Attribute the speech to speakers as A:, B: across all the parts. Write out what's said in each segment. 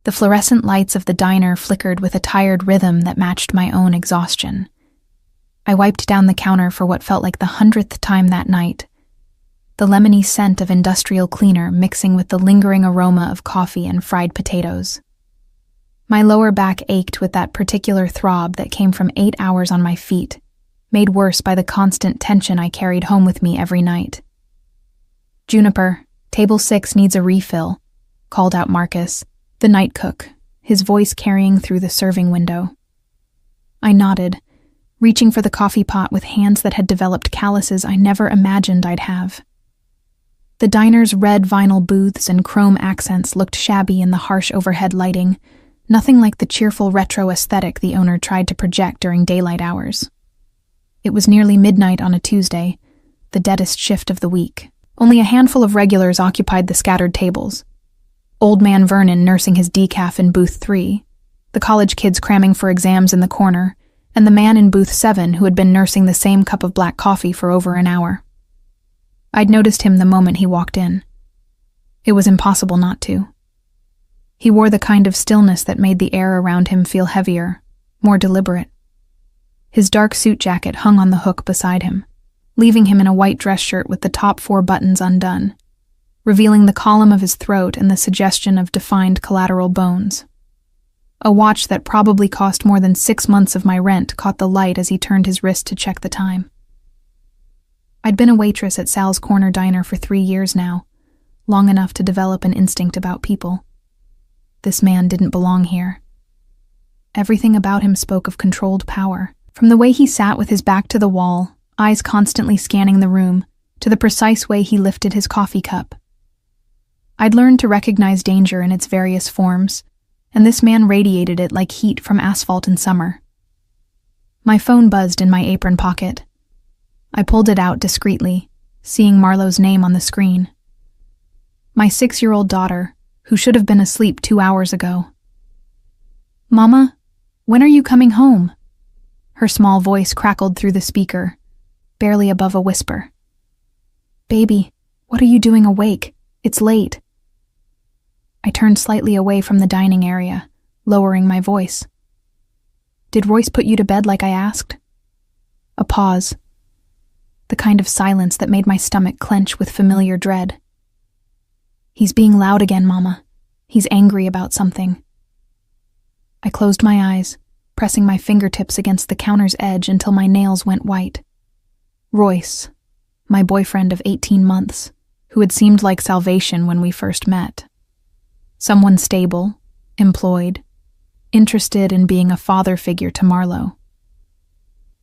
A: The fluorescent lights of the diner flickered with a tired rhythm that matched my own exhaustion. I wiped down the counter for what felt like the 100th time that night, the lemony scent of industrial cleaner mixing with the lingering aroma of coffee and fried potatoes. My lower back ached with that particular throb that came from 8 hours on my feet, made worse by the constant tension I carried home with me every night. "Juniper, table 6 needs a refill," called out Marcus, the night cook, his voice carrying through the serving window. I nodded, reaching for the coffee pot with hands that had developed calluses I never imagined I'd have. The diner's red vinyl booths and chrome accents looked shabby in the harsh overhead lighting, nothing like the cheerful retro aesthetic the owner tried to project during daylight hours. It was nearly midnight on a Tuesday, the deadest shift of the week. Only a handful of regulars occupied the scattered tables. Old man Vernon nursing his decaf in booth 3, the college kids cramming for exams in the corner, and the man in booth 7 who had been nursing the same cup of black coffee for over an hour. I'd noticed him the moment he walked in. It was impossible not to. He wore the kind of stillness that made the air around him feel heavier, more deliberate. His dark suit jacket hung on the hook beside him, leaving him in a white dress shirt with the top 4 buttons undone, revealing the column of his throat and the suggestion of defined collateral bones. A watch that probably cost more than 6 months of my rent caught the light as he turned his wrist to check the time. I'd been a waitress at Sal's Corner Diner for 3 years now, long enough to develop an instinct about people. This man didn't belong here. Everything about him spoke of controlled power, from the way he sat with his back to the wall, eyes constantly scanning the room, to the precise way he lifted his coffee cup. I'd learned to recognize danger in its various forms, and this man radiated it like heat from asphalt in summer. My phone buzzed in my apron pocket. I pulled it out discreetly, seeing Marlowe's name on the screen. My 6-year-old daughter, who should have been asleep 2 hours ago. "Mama, when are you coming home?" Her small voice crackled through the speaker, barely above a whisper. "Baby, what are you doing awake? It's late." I turned slightly away from the dining area, lowering my voice. "Did Royce put you to bed like I asked?" A pause. The kind of silence that made my stomach clench with familiar dread. "He's being loud again, Mama. He's angry about something." I closed my eyes, pressing my fingertips against the counter's edge until my nails went white. Royce, my boyfriend of 18 months, who had seemed like salvation when we first met. Someone stable, employed, interested in being a father figure to Marlowe.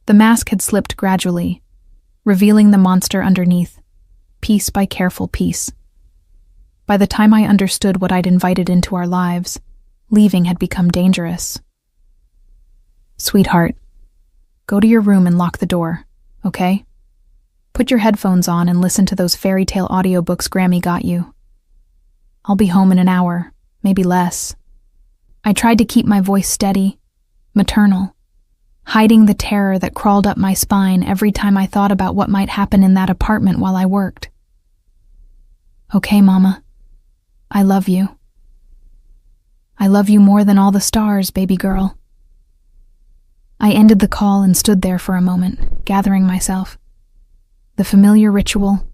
A: The mask had slipped gradually, revealing the monster underneath, piece by careful piece. By the time I understood what I'd invited into our lives, leaving had become dangerous. "Sweetheart, go to your room and lock the door, okay? Put your headphones on and listen to those fairy tale audiobooks Grammy got you. I'll be home in an hour, maybe less." I tried to keep my voice steady, maternal, hiding the terror that crawled up my spine every time I thought about what might happen in that apartment while I worked. "Okay, Mama. I love you. I love you more than all the stars, baby girl." I ended the call and stood there for a moment, gathering myself. The familiar ritual.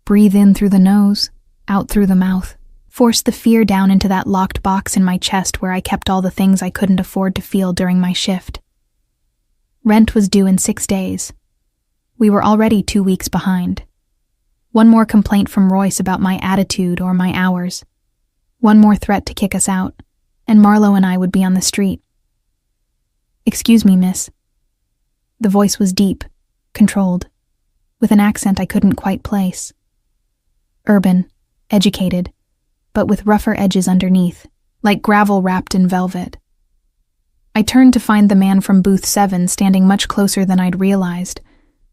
A: Breathe in through the nose, out through the mouth. Force the fear down into that locked box in my chest where I kept all the things I couldn't afford to feel during my shift. Rent was due in 6 days. We were already 2 weeks behind. One more complaint from Royce about my attitude or my hours. One more threat to kick us out, and Marlowe and I would be on the street. "Excuse me, miss." The voice was deep, controlled, with an accent I couldn't quite place. Urban, educated, but with rougher edges underneath, like gravel wrapped in velvet. I turned to find the man from booth 7 standing much closer than I'd realized,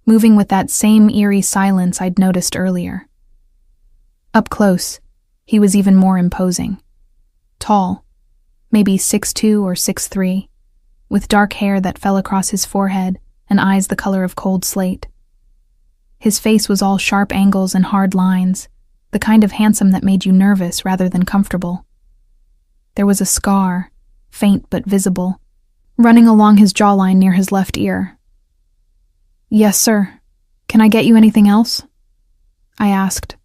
A: moving with that same eerie silence I'd noticed earlier. Up close, he was even more imposing. Tall, maybe 6'2" or 6'3", with dark hair that fell across his forehead and eyes the color of cold slate. His face was all sharp angles and hard lines, the kind of handsome that made you nervous rather than comfortable. There was a scar, faint but visible, running along his jawline near his left ear. "Yes, sir. Can I get you anything else?" I asked,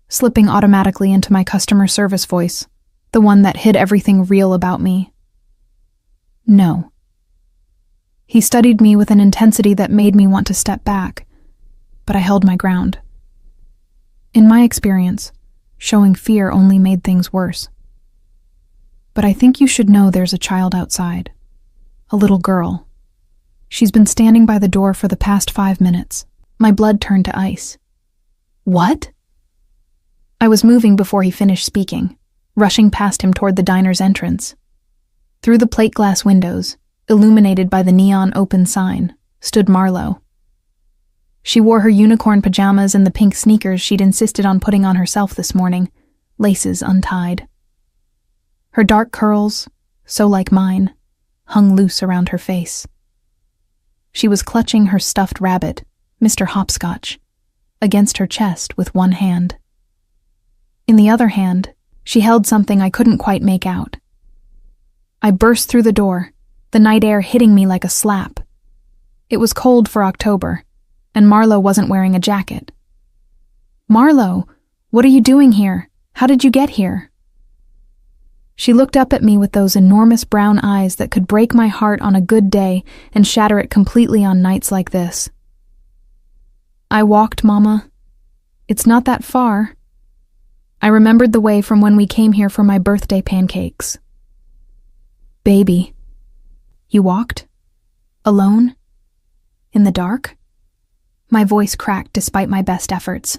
A: slipping automatically into my customer service voice, the one that hid everything real about me. "No." He studied me with an intensity that made me want to step back, but I held my ground. In my experience, showing fear only made things worse. "But I think you should know there's a child outside. A little girl. She's been standing by the door for the past 5 minutes." My blood turned to ice. "What?" I was moving before he finished speaking, rushing past him toward the diner's entrance. Through the plate glass windows, illuminated by the neon open sign, stood Marlowe. She wore her unicorn pajamas and the pink sneakers she'd insisted on putting on herself this morning, laces untied. Her dark curls, so like mine, hung loose around her face. She was clutching her stuffed rabbit, Mr. Hopscotch, against her chest with one hand. In the other hand, she held something I couldn't quite make out. I burst through the door, the night air hitting me like a slap. It was cold for October, and Marlowe wasn't wearing a jacket. "Marlowe, what are you doing here? How did you get here?" She looked up at me with those enormous brown eyes that could break my heart on a good day and shatter it completely on nights like this. "I walked, Mama. It's not that far." I remembered the way from when we came here for my birthday pancakes. "Baby, you walked? Alone? In the dark?" My voice cracked despite my best efforts.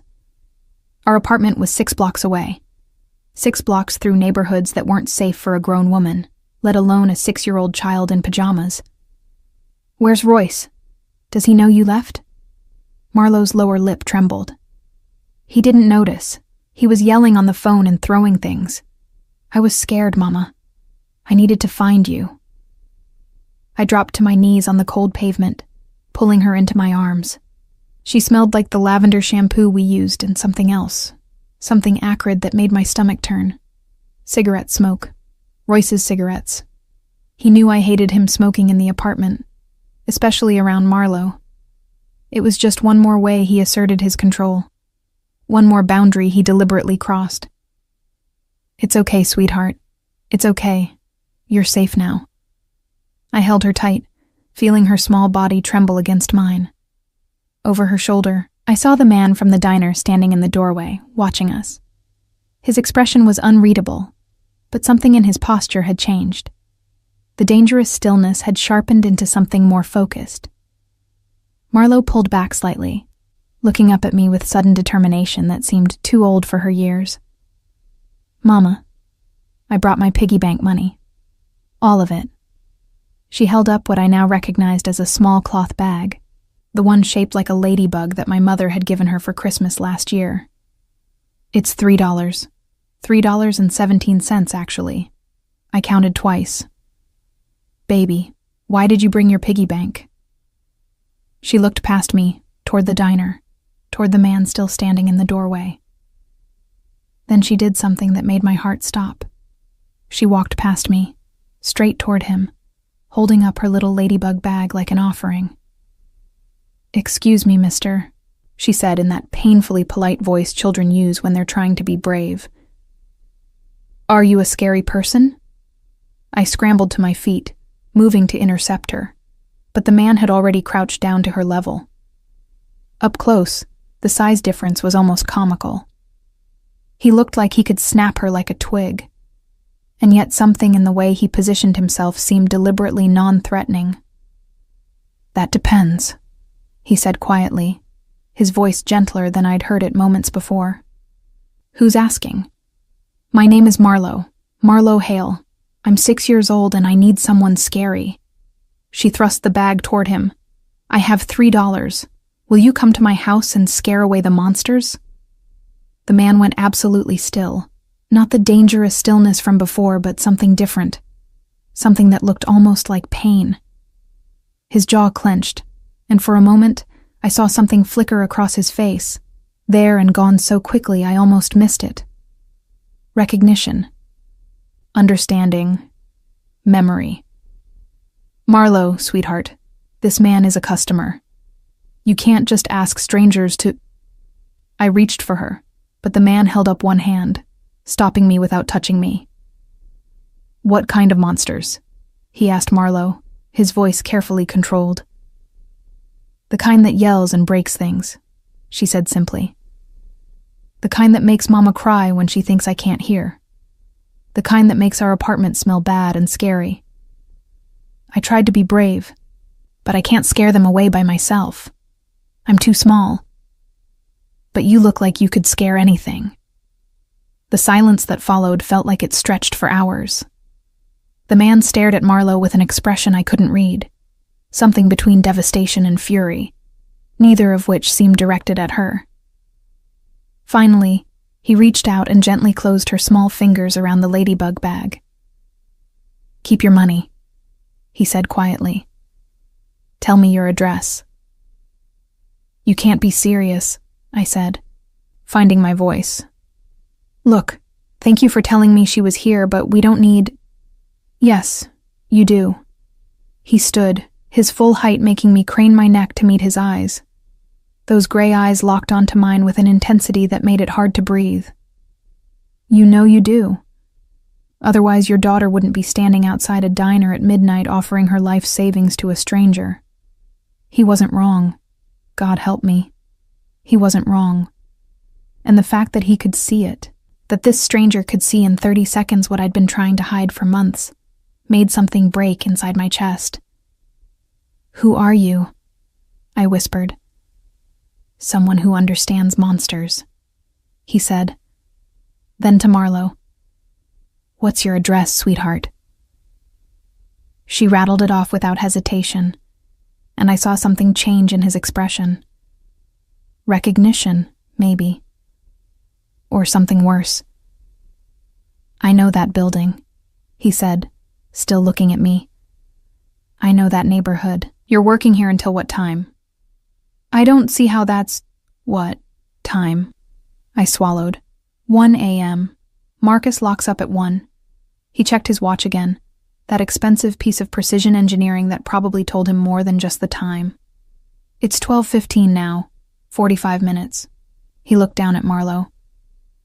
A: Our apartment was 6 blocks away. 6 blocks through neighborhoods that weren't safe for a grown woman, let alone a 6-year-old child in pajamas. "Where's Royce? Does he know you left?" Marlowe's lower lip trembled. "He didn't notice. He was yelling on the phone and throwing things. I was scared, Mama. I needed to find you." I dropped to my knees on the cold pavement, pulling her into my arms. She smelled like the lavender shampoo we used and something else, something acrid that made my stomach turn. Cigarette smoke. Royce's cigarettes. He knew I hated him smoking in the apartment, especially around Marlowe. It was just one more way he asserted his control. One more boundary he deliberately crossed. "It's okay, sweetheart. It's okay. You're safe now." I held her tight, feeling her small body tremble against mine. Over her shoulder, I saw the man from the diner standing in the doorway, watching us. His expression was unreadable, but something in his posture had changed. The dangerous stillness had sharpened into something more focused. Marlowe pulled back slightly, looking up at me with sudden determination that seemed too old for her years. "Mama, I brought my piggy bank money. All of it." She held up what I now recognized as a small cloth bag, the one shaped like a ladybug that my mother had given her for Christmas last year. "It's $3. $3.17, actually." I counted twice. "Baby, why did you bring your piggy bank?" She looked past me, toward the diner, toward the man still standing in the doorway. Then she did something that made my heart stop. She walked past me, straight toward him, holding up her little ladybug bag like an offering. "Excuse me, mister," she said in that painfully polite voice children use when they're trying to be brave. "Are you a scary person?" I scrambled to my feet, moving to intercept her, but the man had already crouched down to her level. Up close, the size difference was almost comical. He looked like he could snap her like a twig, and yet something in the way he positioned himself seemed deliberately non-threatening. "That depends," he said quietly, his voice gentler than I'd heard it moments before. "Who's asking?" "My name is Marlowe, Marlowe Hale. I'm 6 years old and I need someone scary." She thrust the bag toward him. "I have $3. Will you come to my house and scare away the monsters?" The man went absolutely still. Not the dangerous stillness from before, but something different. Something that looked almost like pain. His jaw clenched, and for a moment, I saw something flicker across his face, there and gone so quickly I almost missed it. Recognition. understanding, memory. Marlo, sweetheart, this man is a customer. You can't just ask strangers to... I reached for her, but the man held up one hand, stopping me without touching me. What kind of monsters? He asked Marlo, his voice carefully controlled. The kind that yells and breaks things, she said simply. The kind that makes Mama cry when she thinks I can't hear. The kind that makes our apartment smell bad and scary. I tried to be brave, but I can't scare them away by myself. I'm too small. But you look like you could scare anything. The silence that followed felt like it stretched for hours. The man stared at Marlo with an expression I couldn't read, something between devastation and fury, neither of which seemed directed at her. Finally, he reached out and gently closed her small fingers around the ladybug bag. Keep your money, he said quietly. Tell me your address. You can't be serious, I said, finding my voice. Look, thank you for telling me she was here, but we don't need... Yes, you do. He stood, his full height making me crane my neck to meet his eyes. Those gray eyes locked onto mine with an intensity that made it hard to breathe. You know you do. Otherwise your daughter wouldn't be standing outside a diner at midnight offering her life savings to a stranger. He wasn't wrong. God help me. He wasn't wrong. And the fact that he could see it, that this stranger could see in 30 seconds what I'd been trying to hide for months, made something break inside my chest. Who are you? I whispered. Someone who understands monsters, he said. Then to Marlo. What's your address, sweetheart? She rattled it off without hesitation, and I saw something change in his expression. Recognition, maybe. Or something worse. I know that building, he said, still looking at me. I know that neighborhood. You're working here until what time? I don't see how that's... What time? I swallowed. 1 a.m. Marcus locks up at 1. He checked his watch again, that expensive piece of precision engineering that probably told him more than just the time. It's 12:15 now, 45 minutes. He looked down at Marlo.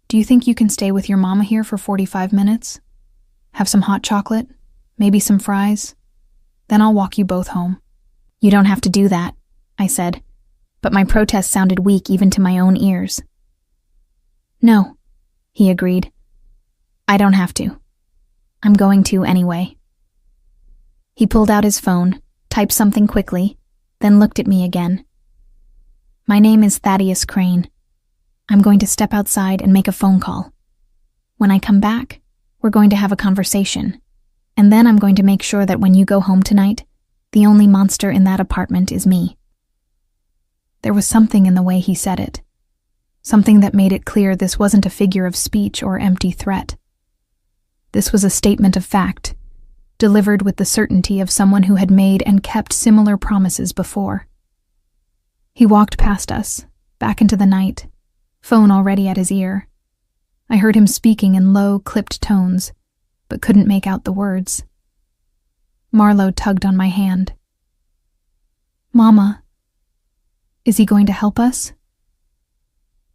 A: Do you think you can stay with your mama here for 45 minutes? Have some hot chocolate? Maybe some fries? Then I'll walk you both home. You don't have to do that, I said, but my protest sounded weak even to my own ears. No, he agreed. I don't have to. I'm going to anyway. He pulled out his phone, typed something quickly, then looked at me again. My name is Thaddeus Crane. I'm going to step outside and make a phone call. When I come back, we're going to have a conversation, and then I'm going to make sure that when you go home tonight, the only monster in that apartment is me. There was something in the way he said it, something that made it clear this wasn't a figure of speech or empty threat. This was a statement of fact, delivered with the certainty of someone who had made and kept similar promises before. He walked past us, back into the night, phone already at his ear. I heard him speaking in low, clipped tones, but couldn't make out the words. Marlo tugged on my hand. Mama, is he going to help us?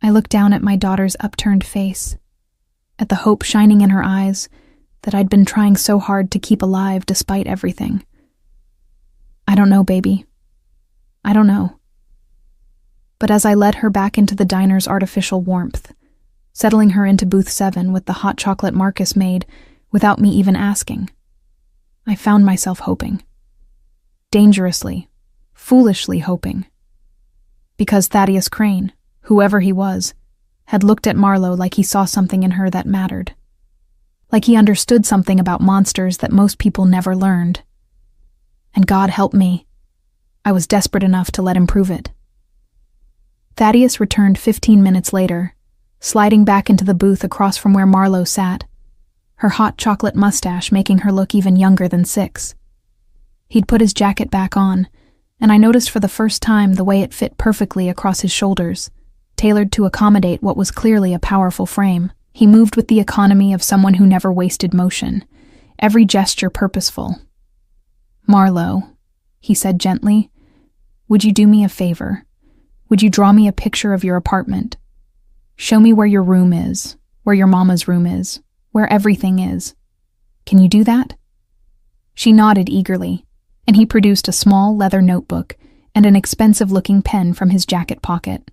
A: I looked down at my daughter's upturned face, at the hope shining in her eyes that I'd been trying so hard to keep alive despite everything. I don't know, baby. I don't know. But as I led her back into the diner's artificial warmth, settling her into booth 7 with the hot chocolate Marcus made without me even asking, I found myself hoping. Dangerously, foolishly hoping. Because Thaddeus Crane, whoever he was, had looked at Marlo like he saw something in her that mattered. Like he understood something about monsters that most people never learned. And God help me, I was desperate enough to let him prove it. Thaddeus returned 15 minutes later, sliding back into the booth across from where Marlo sat, her hot chocolate mustache making her look even younger than 6. He'd put his jacket back on, and I noticed for the first time the way it fit perfectly across his shoulders, tailored to accommodate what was clearly a powerful frame. He moved with the economy of someone who never wasted motion, every gesture purposeful. "Marlo," he said gently, "would you do me a favor? Would you draw me a picture of your apartment? Show me where your room is, where your mama's room is, where everything is. Can you do that?" She nodded eagerly, and he produced a small leather notebook and an expensive-looking pen from his jacket pocket.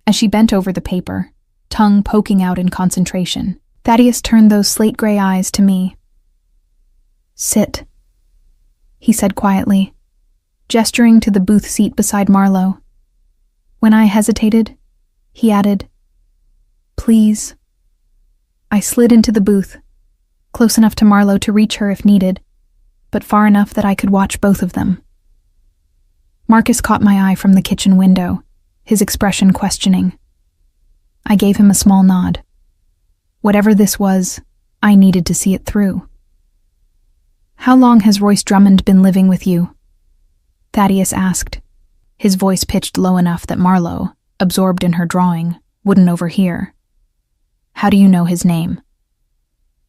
A: As she bent over the paper, tongue poking out in concentration, Thaddeus turned those slate-gray eyes to me. "Sit," he said quietly, gesturing to the booth seat beside Marlo. When I hesitated, he added, "Please." I slid into the booth, close enough to Marlo to reach her if needed, but far enough that I could watch both of them. Marcus caught my eye from the kitchen window, his expression questioning. I gave him a small nod. Whatever this was, I needed to see it through. "How long has Royce Drummond been living with you?" Thaddeus asked, his voice pitched low enough that Marlo, absorbed in her drawing, wouldn't overhear. "How do you know his name?"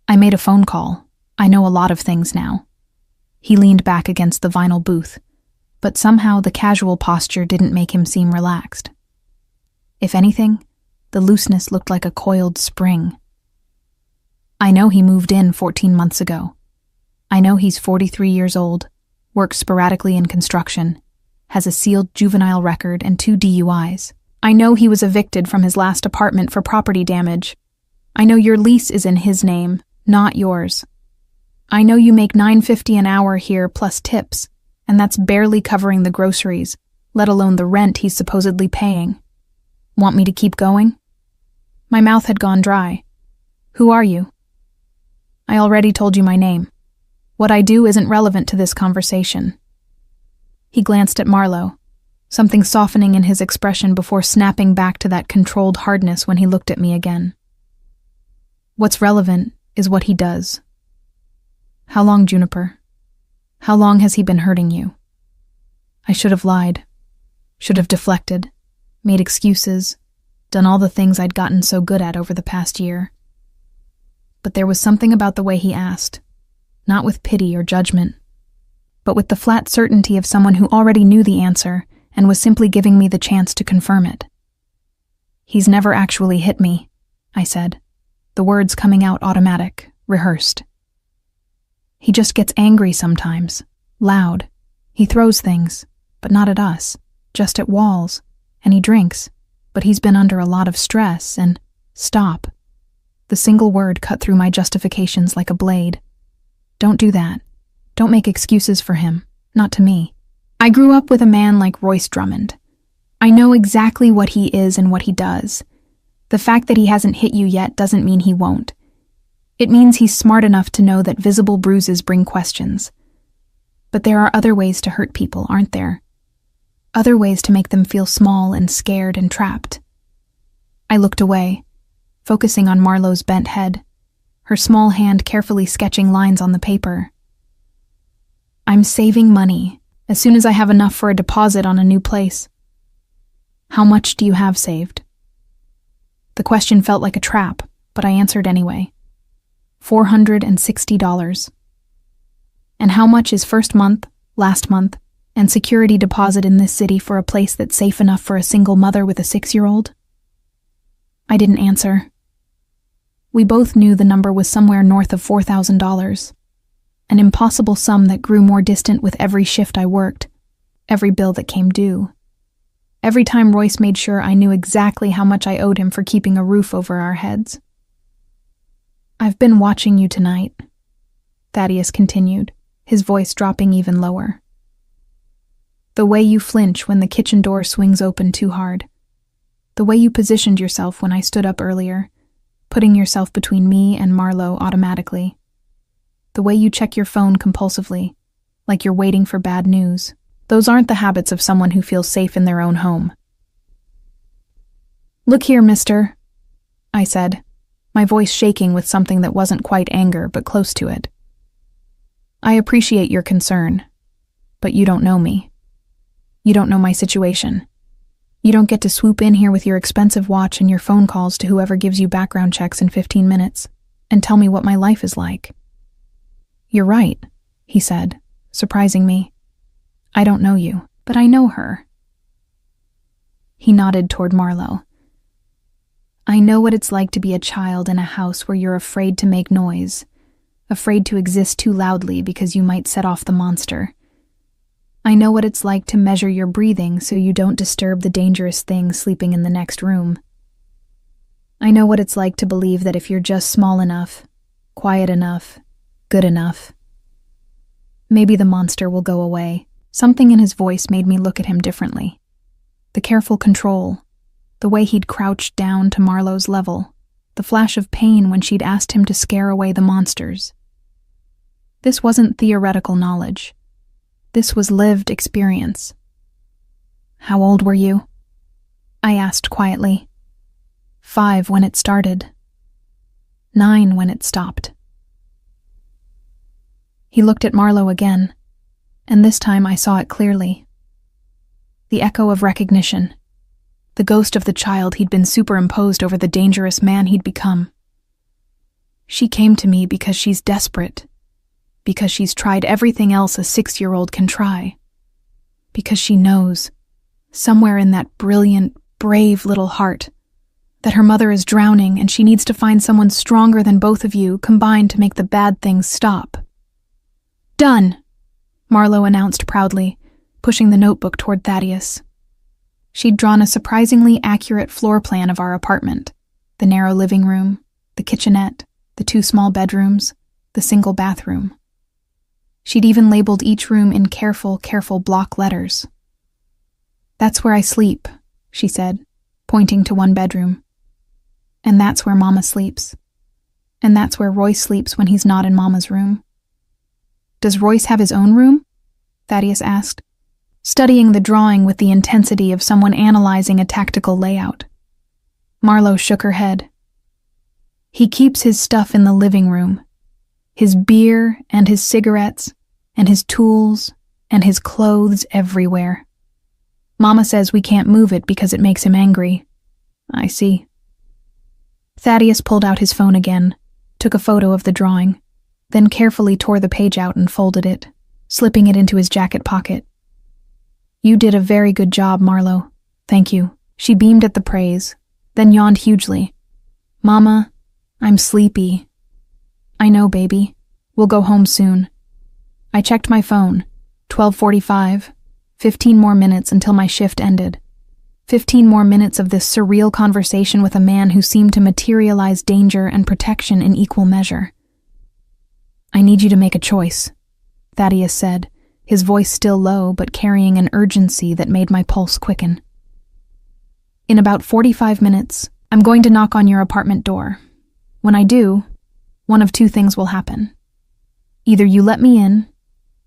A: "I made a phone call. I know a lot of things now." He leaned back against the vinyl booth, but somehow the casual posture didn't make him seem relaxed. If anything, the looseness looked like a coiled spring. "I know he moved in 14 months ago. I know he's 43 years old, works sporadically in construction, has a sealed juvenile record and 2 DUIs. I know he was evicted from his last apartment for property damage. I know your lease is in his name, not yours. I know you make $9.50 an hour here plus tips, and that's barely covering the groceries, let alone the rent he's supposedly paying. Want me to keep going?" My mouth had gone dry. "Who are you?" "I already told you my name. What I do isn't relevant to this conversation." He glanced at Marlo, something softening in his expression before snapping back to that controlled hardness when he looked at me again. "What's relevant is what he does." "How long, Juniper? How long has he been hurting you?" I should have lied, should have deflected, made excuses, done all the things I'd gotten so good at over the past year. But there was something about the way he asked, not with pity or judgment, but with the flat certainty of someone who already knew the answer and was simply giving me the chance to confirm it. "He's never actually hit me," I said, the words coming out automatic, rehearsed. "He just gets angry sometimes, loud. He throws things, but not at us, just at walls, and he drinks, but he's been under a lot of stress and—" "Stop." The single word cut through my justifications like a blade. "Don't do that. Don't make excuses for him, not to me. I grew up with a man like Royce Drummond. I know exactly what he is and what he does. The fact that he hasn't hit you yet doesn't mean he won't. It means he's smart enough to know that visible bruises bring questions. But there are other ways to hurt people, aren't there? Other ways to make them feel small and scared and trapped." I looked away, focusing on Marlo's bent head, her small hand carefully sketching lines on the paper. "I'm saving money, as soon as I have enough for a deposit on a new place." "How much do you have saved?" The question felt like a trap, but I answered anyway. $460. "And how much is first month, last month, and security deposit in this city for a place that's safe enough for a single mother with a 6-year-old? I didn't answer. We both knew the number was somewhere north of $4,000, an impossible sum that grew more distant with every shift I worked, every bill that came due. Every time Royce made sure I knew exactly how much I owed him for keeping a roof over our heads. "I've been watching you tonight," Thaddeus continued, his voice dropping even lower. "The way you flinch when the kitchen door swings open too hard. The way you positioned yourself when I stood up earlier, putting yourself between me and Marlo automatically. The way you check your phone compulsively, like you're waiting for bad news. Those aren't the habits of someone who feels safe in their own home." "Look here, mister," I said, my voice shaking with something that wasn't quite anger but close to it. "I appreciate your concern, but you don't know me. You don't know my situation. You don't get to swoop in here with your expensive watch and your phone calls to whoever gives you background checks in 15 minutes and tell me what my life is like." "You're right," he said, surprising me. "I don't know you, but I know her." He nodded toward Marlo. "I know what it's like to be a child in a house where you're afraid to make noise, afraid to exist too loudly because you might set off the monster. I know what it's like to measure your breathing so you don't disturb the dangerous thing sleeping in the next room. I know what it's like to believe that if you're just small enough, quiet enough, good enough, maybe the monster will go away." Something in his voice made me look at him differently. The careful control, the way he'd crouched down to Marlo's level, the flash of pain when she'd asked him to scare away the monsters. This wasn't theoretical knowledge. This was lived experience. "How old were you?" I asked quietly. 5 when it started. 9 when it stopped." He looked at Marlo again, and this time I saw it clearly. The echo of recognition, the ghost of the child he'd been superimposed over the dangerous man he'd become. "She came to me because she's desperate, because she's tried everything else a 6-year-old can try, because she knows, somewhere in that brilliant, brave little heart, that her mother is drowning and she needs to find someone stronger than both of you combined to make the bad things stop." "Done," Marlo announced proudly, pushing the notebook toward Thaddeus. She'd drawn a surprisingly accurate floor plan of our apartment: the narrow living room, the kitchenette, the 2 small bedrooms, the single bathroom. She'd even labeled each room in careful block letters. "That's where I sleep," she said, pointing to one bedroom. "And that's where Mama sleeps. And that's where Royce sleeps when he's not in Mama's room." "Does Royce have his own room?" Thaddeus asked, studying the drawing with the intensity of someone analyzing a tactical layout. Marlo shook her head. "He keeps his stuff in the living room. His beer and his cigarettes and his tools and his clothes everywhere. Mama says we can't move it because it makes him angry." "I see." Thaddeus pulled out his phone again, took a photo of the drawing, then carefully tore the page out and folded it, slipping it into his jacket pocket. "You did a very good job, Marlo. Thank you." She beamed at the praise, then yawned hugely. "Mama, I'm sleepy." "I know, baby. We'll go home soon." I checked my phone. 12:45. 15 more minutes until my shift ended. 15 more minutes of this surreal conversation with a man who seemed to materialize danger and protection in equal measure. "I need you to make a choice," Thaddeus said, his voice still low but carrying an urgency that made my pulse quicken. "In about 45 minutes, I'm going to knock on your apartment door. When I do, one of 2 things will happen. Either you let me in,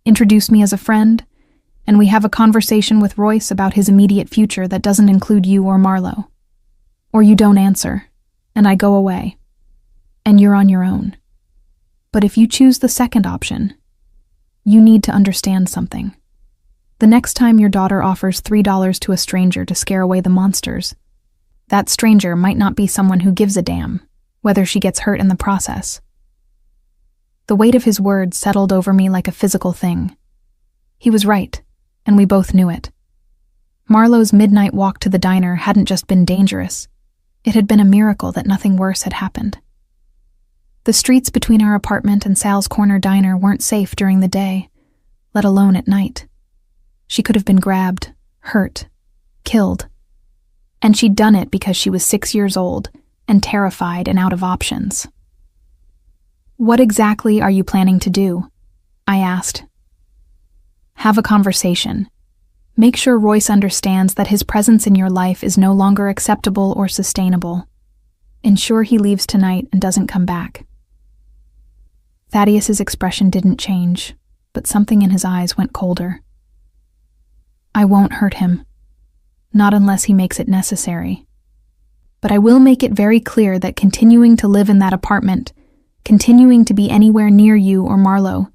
A: introduce me as a friend, and we have a conversation with Royce about his immediate future that doesn't include you or Marlo. Or you don't answer, and I go away, and you're on your own. But if you choose the second option, you need to understand something. The next time your daughter offers $3 to a stranger to scare away the monsters, that stranger might not be someone who gives a damn, whether she gets hurt in the process." The weight of his words settled over me like a physical thing. He was right, and we both knew it. Marlo's midnight walk to the diner hadn't just been dangerous. It had been a miracle that nothing worse had happened. The streets between our apartment and Sal's Corner Diner weren't safe during the day, let alone at night. She could have been grabbed, hurt, killed. And she'd done it because she was 6 years old and terrified and out of options. "What exactly are you planning to do?" I asked. "Have a conversation. Make sure Royce understands that his presence in your life is no longer acceptable or sustainable. Ensure he leaves tonight and doesn't come back." Thaddeus's expression didn't change, but something in his eyes went colder. "I won't hurt him. Not unless he makes it necessary. But I will make it very clear that continuing to live in that apartment, continuing to be anywhere near you or Marlo,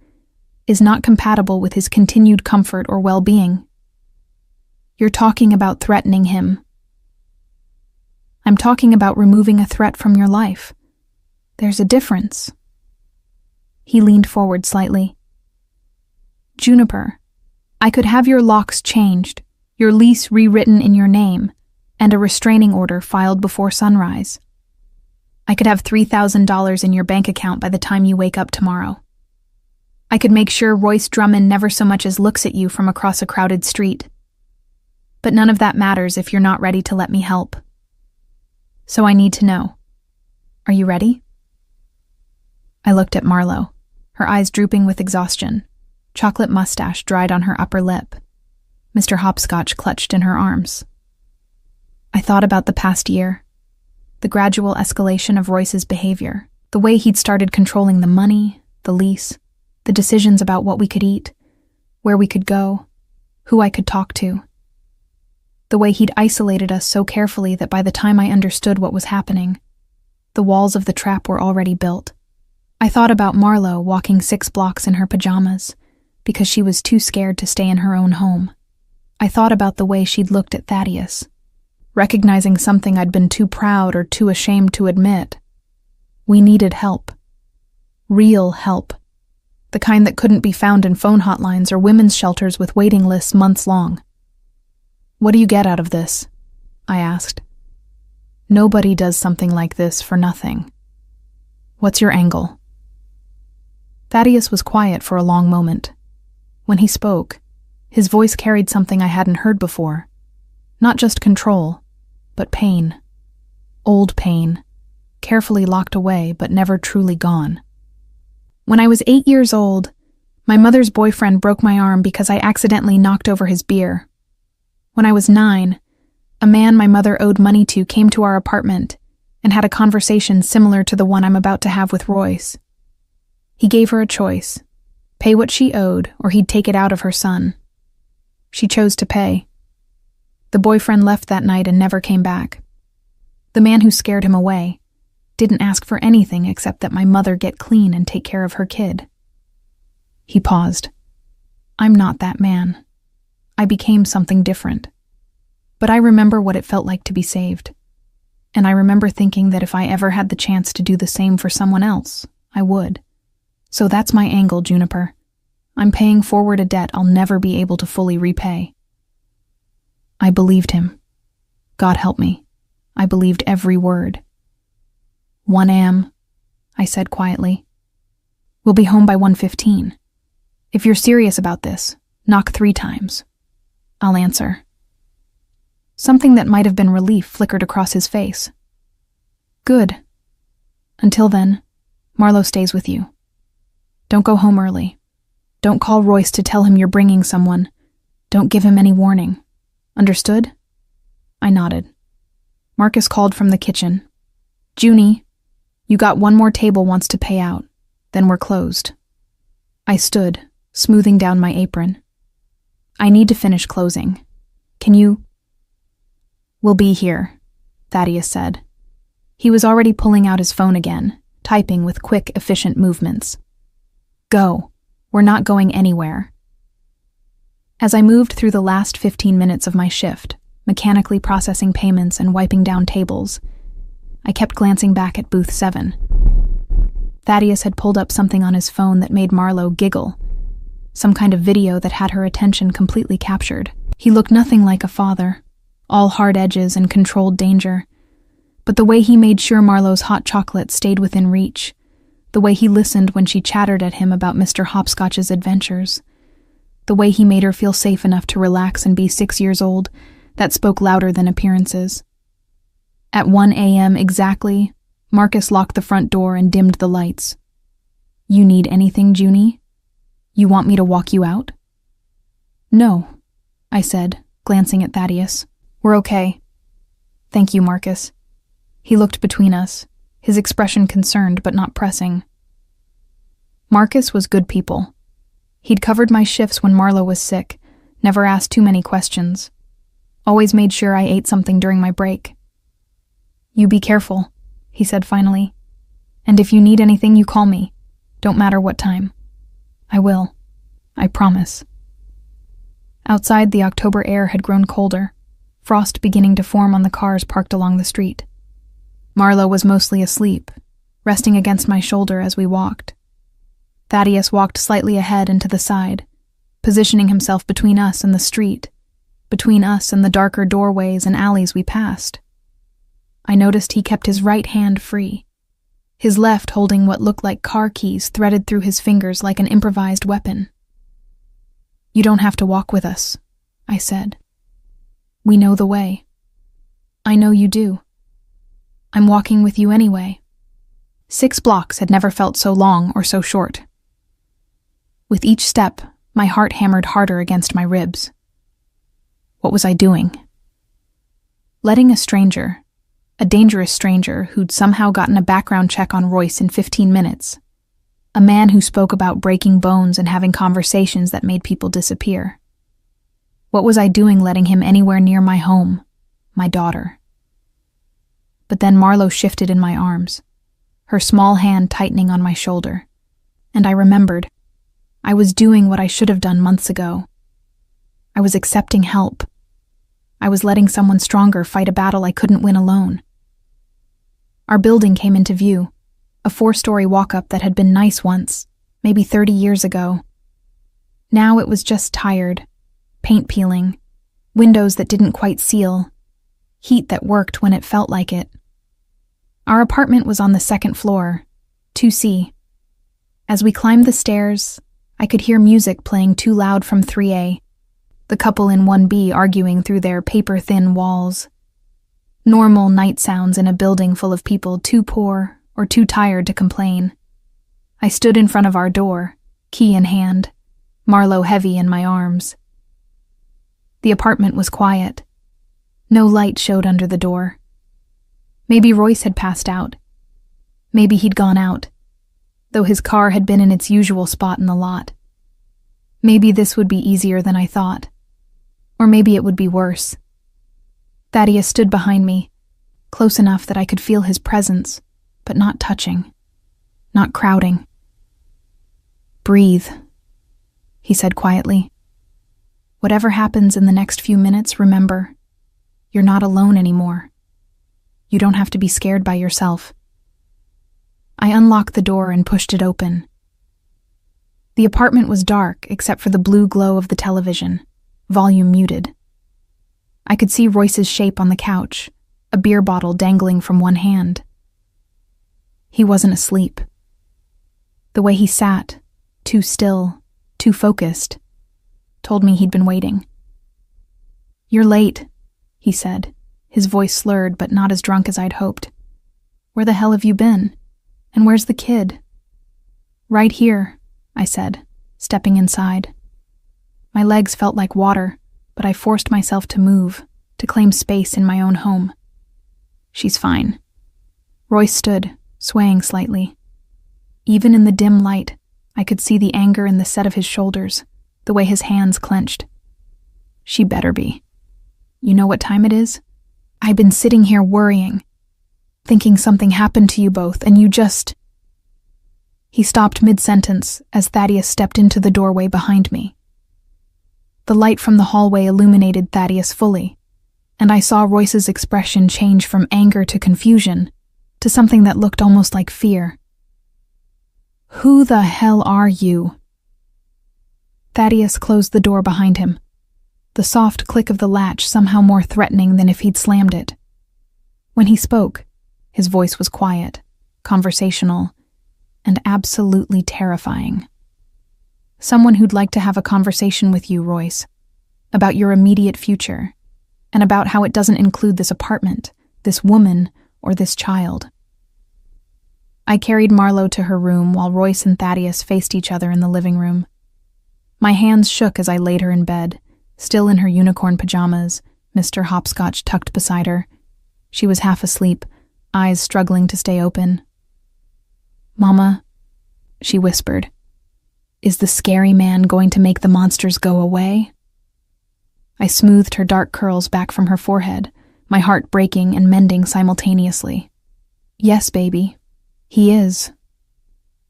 A: is not compatible with his continued comfort or well-being. You're talking about threatening him, I'm talking about removing a threat from your life. There's a difference. He leaned forward slightly. Juniper, I could have your locks changed, your lease rewritten in your name, and a restraining order filed before sunrise. I could have $3,000 in your bank account by the time you wake up tomorrow. I could make sure Royce Drummond never so much as looks at you from across a crowded street. But none of that matters if you're not ready to let me help. So I need to know. Are you ready? I looked at Marlo, her eyes drooping with exhaustion, chocolate mustache dried on her upper lip, Mr. Hopscotch clutched in her arms. I thought about the past year, the gradual escalation of Royce's behavior, the way he'd started controlling the money, the lease, the decisions about what we could eat, where we could go, who I could talk to. The way he'd isolated us so carefully that by the time I understood what was happening, the walls of the trap were already built. I thought about Marlo walking 6 blocks in her pajamas because she was too scared to stay in her own home. I thought about the way she'd looked at Thaddeus, recognizing something I'd been too proud or too ashamed to admit. We needed help. Real help. The kind that couldn't be found in phone hotlines or women's shelters with waiting lists months long. What do you get out of this? I asked. Nobody does something like this for nothing. What's your angle? Thaddeus was quiet for a long moment. When he spoke, his voice carried something I hadn't heard before. Not just control, but pain. Old pain, carefully locked away but never truly gone. When I was 8 years old, my mother's boyfriend broke my arm because I accidentally knocked over his beer. When I was 9, a man my mother owed money to came to our apartment and had a conversation similar to the one I'm about to have with Royce. He gave her a choice, pay what she owed or he'd take it out of her son. She chose to pay. The boyfriend left that night and never came back. The man who scared him away didn't ask for anything except that my mother get clean and take care of her kid. He paused. I'm not that man. I became something different. But I remember what it felt like to be saved. And I remember thinking that if I ever had the chance to do the same for someone else, I would. So that's my angle, Juniper. I'm paying forward a debt I'll never be able to fully repay. I believed him. God help me. I believed every word. 1 a.m., I said quietly. We'll be home by 1:15. If you're serious about this, knock 3 times. I'll answer. Something that might have been relief flickered across his face. Good. Until then, Marlo stays with you. Don't go home early. Don't call Royce to tell him you're bringing someone. Don't give him any warning. Understood? I nodded. Marcus called from the kitchen. Junie, you got 1 more table wants to pay out. Then we're closed. I stood, smoothing down my apron. I need to finish closing. Can you? We'll be here, Thaddeus said. He was already pulling out his phone again, typing with quick, efficient movements. Go. We're not going anywhere. As I moved through the last 15 minutes of my shift, mechanically processing payments and wiping down tables, I kept glancing back at booth 7. Thaddeus had pulled up something on his phone that made Marlo giggle, some kind of video that had her attention completely captured. He looked nothing like a father, all hard edges and controlled danger, but the way he made sure Marlo's hot chocolate stayed within reach, the way he listened when she chattered at him about Mr. Hopscotch's adventures, the way he made her feel safe enough to relax and be 6 years old, that spoke louder than appearances. At 1 a.m. exactly, Marcus locked the front door and dimmed the lights. You need anything, Junie? You want me to walk you out? No, I said, glancing at Thaddeus. We're okay. Thank you, Marcus. He looked between us, his expression concerned but not pressing. Marcus was good people. He'd covered my shifts when Marlo was sick, never asked too many questions. Always made sure I ate something during my break. You be careful, he said finally. And if you need anything, you call me. Don't matter what time. I will. I promise. Outside, the October air had grown colder, frost beginning to form on the cars parked along the street. Marlo was mostly asleep, resting against my shoulder as we walked. Thaddeus walked slightly ahead and to the side, positioning himself between us and the street, between us and the darker doorways and alleys we passed. I noticed he kept his right hand free, his left holding what looked like car keys threaded through his fingers like an improvised weapon. "You don't have to walk with us," I said. "We know the way." "I know you do. I'm walking with you anyway." 6 blocks had never felt so long or so short. With each step, my heart hammered harder against my ribs. What was I doing? Letting a stranger, a dangerous stranger who'd somehow gotten a background check on Royce in 15 minutes, a man who spoke about breaking bones and having conversations that made people disappear. What was I doing letting him anywhere near my home, my daughter? But then Marlo shifted in my arms, her small hand tightening on my shoulder, and I remembered. I was doing what I should have done months ago. I was accepting help. I was letting someone stronger fight a battle I couldn't win alone. Our building came into view, a 4-story walk-up that had been nice once, maybe 30 years ago. Now it was just tired, paint peeling, windows that didn't quite seal, heat that worked when it felt like it. Our apartment was on the 2nd floor, 2C. As we climbed the stairs, I could hear music playing too loud from 3A, the couple in 1B arguing through their paper-thin walls. Normal night sounds in a building full of people too poor or too tired to complain. I stood in front of our door, key in hand, Marlo heavy in my arms. The apartment was quiet. No light showed under the door. Maybe Royce had passed out. Maybe he'd gone out, though his car had been in its usual spot in the lot. Maybe this would be easier than I thought. Or maybe it would be worse. Thaddeus stood behind me, close enough that I could feel his presence, but not touching, not crowding. "Breathe," he said quietly. "Whatever happens in the next few minutes, remember, you're not alone anymore. You don't have to be scared by yourself." I unlocked the door and pushed it open. The apartment was dark except for the blue glow of the television, volume muted. I could see Royce's shape on the couch, a beer bottle dangling from one hand. He wasn't asleep. The way he sat, too still, too focused, told me he'd been waiting. "You're late," he said, his voice slurred but not as drunk as I'd hoped. "Where the hell have you been? And where's the kid?" "Right here," I said, stepping inside. My legs felt like water, but I forced myself to move, to claim space in my own home. "She's fine." Royce stood, swaying slightly. Even in the dim light, I could see the anger in the set of his shoulders, the way his hands clenched. "She better be. You know what time it is? I've been sitting here worrying, thinking something happened to you both, and you just—" He stopped mid-sentence as Thaddeus stepped into the doorway behind me. The light from the hallway illuminated Thaddeus fully, and I saw Royce's expression change from anger to confusion, to something that looked almost like fear. "Who the hell are you?" Thaddeus closed the door behind him, the soft click of the latch somehow more threatening than if he'd slammed it. When he spoke, his voice was quiet, conversational, and absolutely terrifying. "Someone who'd like to have a conversation with you, Royce, about your immediate future, and about how it doesn't include this apartment, this woman, or this child." I carried Marlo to her room while Royce and Thaddeus faced each other in the living room. My hands shook as I laid her in bed, still in her unicorn pajamas, Mr. Hopscotch tucked beside her. She was half asleep, eyes struggling to stay open. "Mama," she whispered, "is the scary man going to make the monsters go away?" I smoothed her dark curls back from her forehead, my heart breaking and mending simultaneously. "Yes, baby. He is."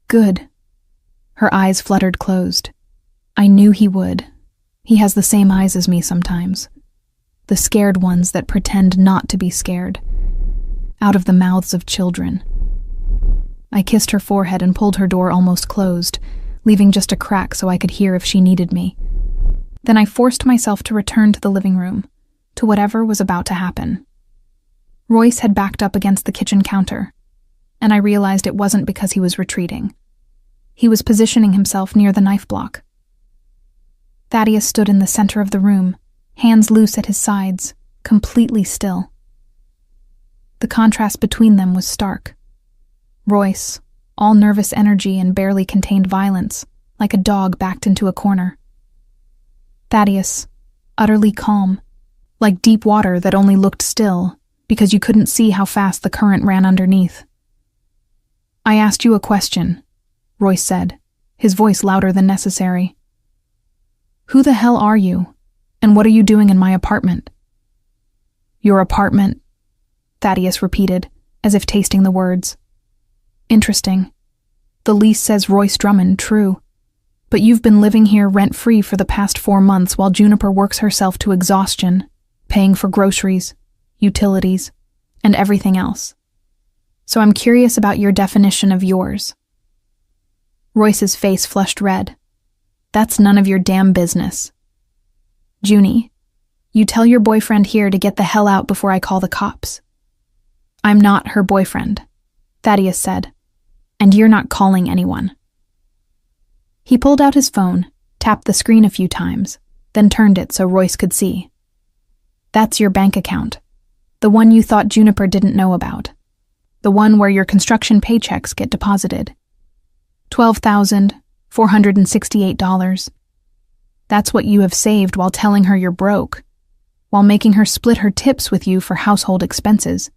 A: "Good." Her eyes fluttered closed. "I knew he would. He has the same eyes as me sometimes. The scared ones that pretend not to be scared. out of the mouths of children. I kissed her forehead and pulled her door almost closed, leaving just a crack so I could hear if she needed me. Then I forced myself to return to the living room, to whatever was about to happen. Royce had backed up against the kitchen counter, and I realized it wasn't because he was retreating. He was positioning himself near the knife block. Thaddeus stood in the center of the room, hands loose at his sides, completely still. The contrast between them was stark. Royce, all nervous energy and barely contained violence, like a dog backed into a corner. Thaddeus, utterly calm, like deep water that only looked still because you couldn't see how fast the current ran underneath. "I asked you a question," Royce said, his voice louder than necessary. "Who the hell are you, and what are you doing in my apartment?" "Your apartment," Thaddeus repeated, as if tasting the words. "Interesting. The lease says Royce Drummond, true. But you've been living here rent-free for the past 4 months while Juniper works herself to exhaustion, paying for groceries, utilities, and everything else. So I'm curious about your definition of yours." Royce's face flushed red. "That's none of your damn business. Junie, you tell your boyfriend here to get the hell out before I call the cops." "I'm not her boyfriend," Thaddeus said, "and you're not calling anyone." He pulled out his phone, tapped the screen a few times, then turned it so Royce could see. "That's your bank account, the one you thought Juniper didn't know about, the one where your construction paychecks get deposited. $12,468. That's what you have saved while telling her you're broke, while making her split her tips with you for household expenses,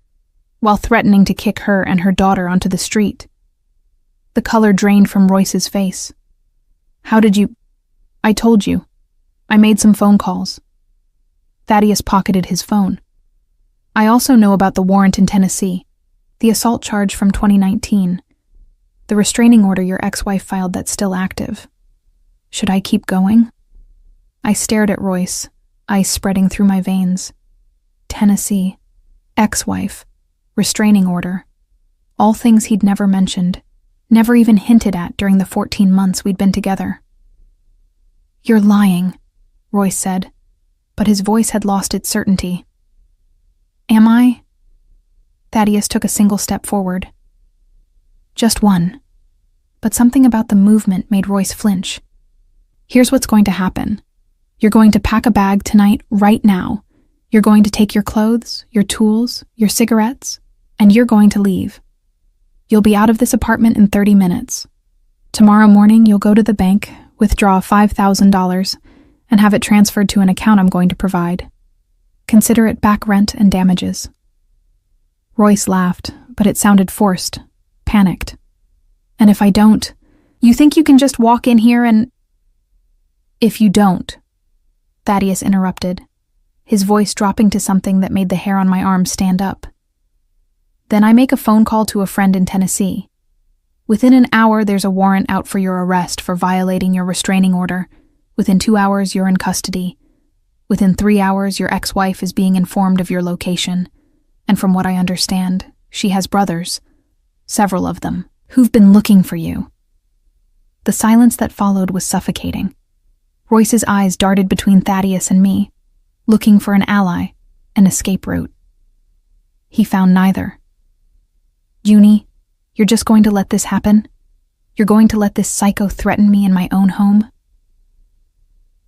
A: while threatening to kick her and her daughter onto the street." The color drained from Royce's face. "How did you—" "I told you. I made some phone calls." Thaddeus pocketed his phone. "I also know about the warrant in Tennessee, the assault charge from 2019, the restraining order your ex-wife filed that's still active. Should I keep going?" I stared at Royce, ice spreading through my veins. Tennessee, ex-wife, restraining order, all things he'd never mentioned, never even hinted at during the 14 months we'd been together. "You're lying," Royce said, but his voice had lost its certainty. "Am I?" Thaddeus took a single step forward. Just one. But something about the movement made Royce flinch. "Here's what's going to happen. You're going to pack a bag tonight, right now. You're going to take your clothes, your tools, your cigarettes, and you're going to leave. You'll be out of this apartment in 30 minutes. Tomorrow morning, you'll go to the bank, withdraw $5,000, and have it transferred to an account I'm going to provide. Consider it back rent and damages." Royce laughed, but it sounded forced, panicked. "And if I don't, you think you can just walk in here and—" "If you don't," Thaddeus interrupted, his voice dropping to something that made the hair on my arm stand up. "Then I make a phone call to a friend in Tennessee. Within an hour, there's a warrant out for your arrest for violating your restraining order. Within 2 hours, you're in custody. Within 3 hours, your ex-wife is being informed of your location. And from what I understand, she has brothers, several of them, who've been looking for you." The silence that followed was suffocating. Royce's eyes darted between Thaddeus and me, looking for an ally, an escape route. He found neither. "Junie, you're just going to let this happen? You're going to let this psycho threaten me in my own home?"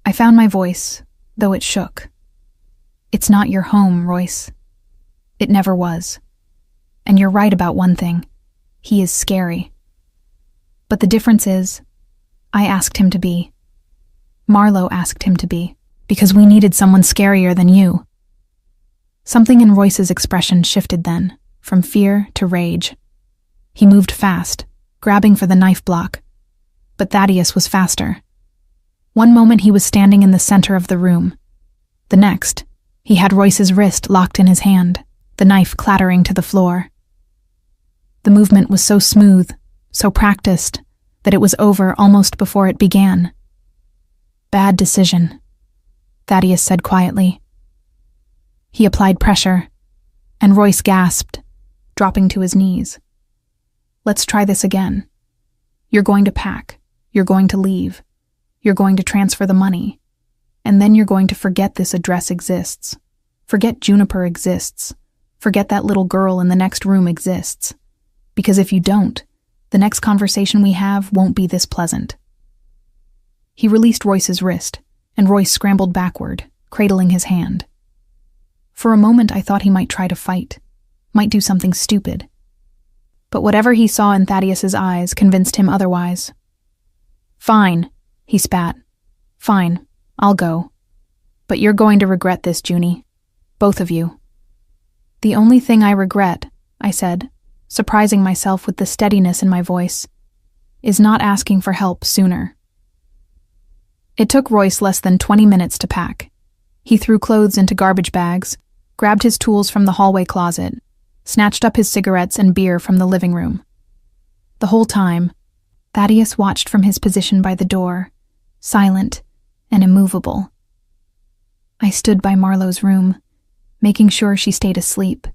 A: I found my voice, though it shook. "It's not your home, Royce. It never was. And you're right about one thing. He is scary. But the difference is, I asked him to be. Marlo asked him to be, because we needed someone scarier than you." Something in Royce's expression shifted then, from fear to rage. He moved fast, grabbing for the knife block. But Thaddeus was faster. One moment he was standing in the center of the room. The next, he had Royce's wrist locked in his hand, the knife clattering to the floor. The movement was so smooth, so practiced, that it was over almost before it began. "Bad decision," Thaddeus said quietly. He applied pressure, and Royce gasped, dropping to his knees. Let's try this again. You're going to pack. You're going to leave. You're going to transfer the money. And then you're going to forget this address exists. Forget Juniper exists. Forget that little girl in the next room exists. Because if you don't, the next conversation we have won't be this pleasant. He released Royce's wrist, and Royce scrambled backward, cradling his hand. For a moment I thought he might try to fight, might do something stupid. But whatever he saw in Thaddeus's eyes convinced him otherwise. Fine, he spat. Fine, I'll go. But you're going to regret this, Junie. Both of you. The only thing I regret, I said, surprising myself with the steadiness in my voice, is not asking for help sooner. It took Royce less than 20 minutes to pack. He threw clothes into garbage bags, grabbed his tools from the hallway closet, snatched up his cigarettes and beer from the living room. The whole time, Thaddeus watched from his position by the door, silent and immovable. I stood by Marlowe's room, making sure she stayed asleep,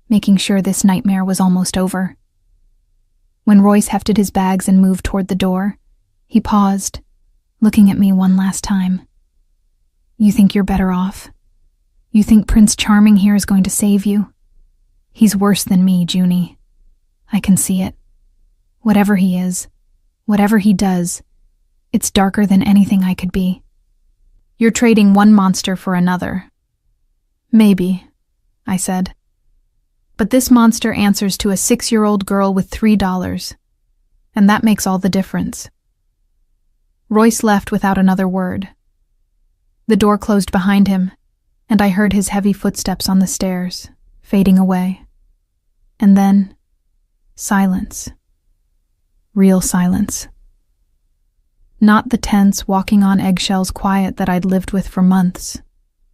A: making sure this nightmare was almost over. When Royce hefted his bags and moved toward the door, he paused, looking at me one last time. You think you're better off? You think Prince Charming here is going to save you? He's worse than me, Junie. I can see it. Whatever he is, whatever he does, it's darker than anything I could be. You're trading one monster for another. Maybe, I said. But this monster answers to a 6-year-old girl with $3, and that makes all the difference. Royce left without another word. The door closed behind him, and I heard his heavy footsteps on the stairs, fading away. And then, silence. Real silence. Not the tense, walking on eggshells quiet that I'd lived with for months,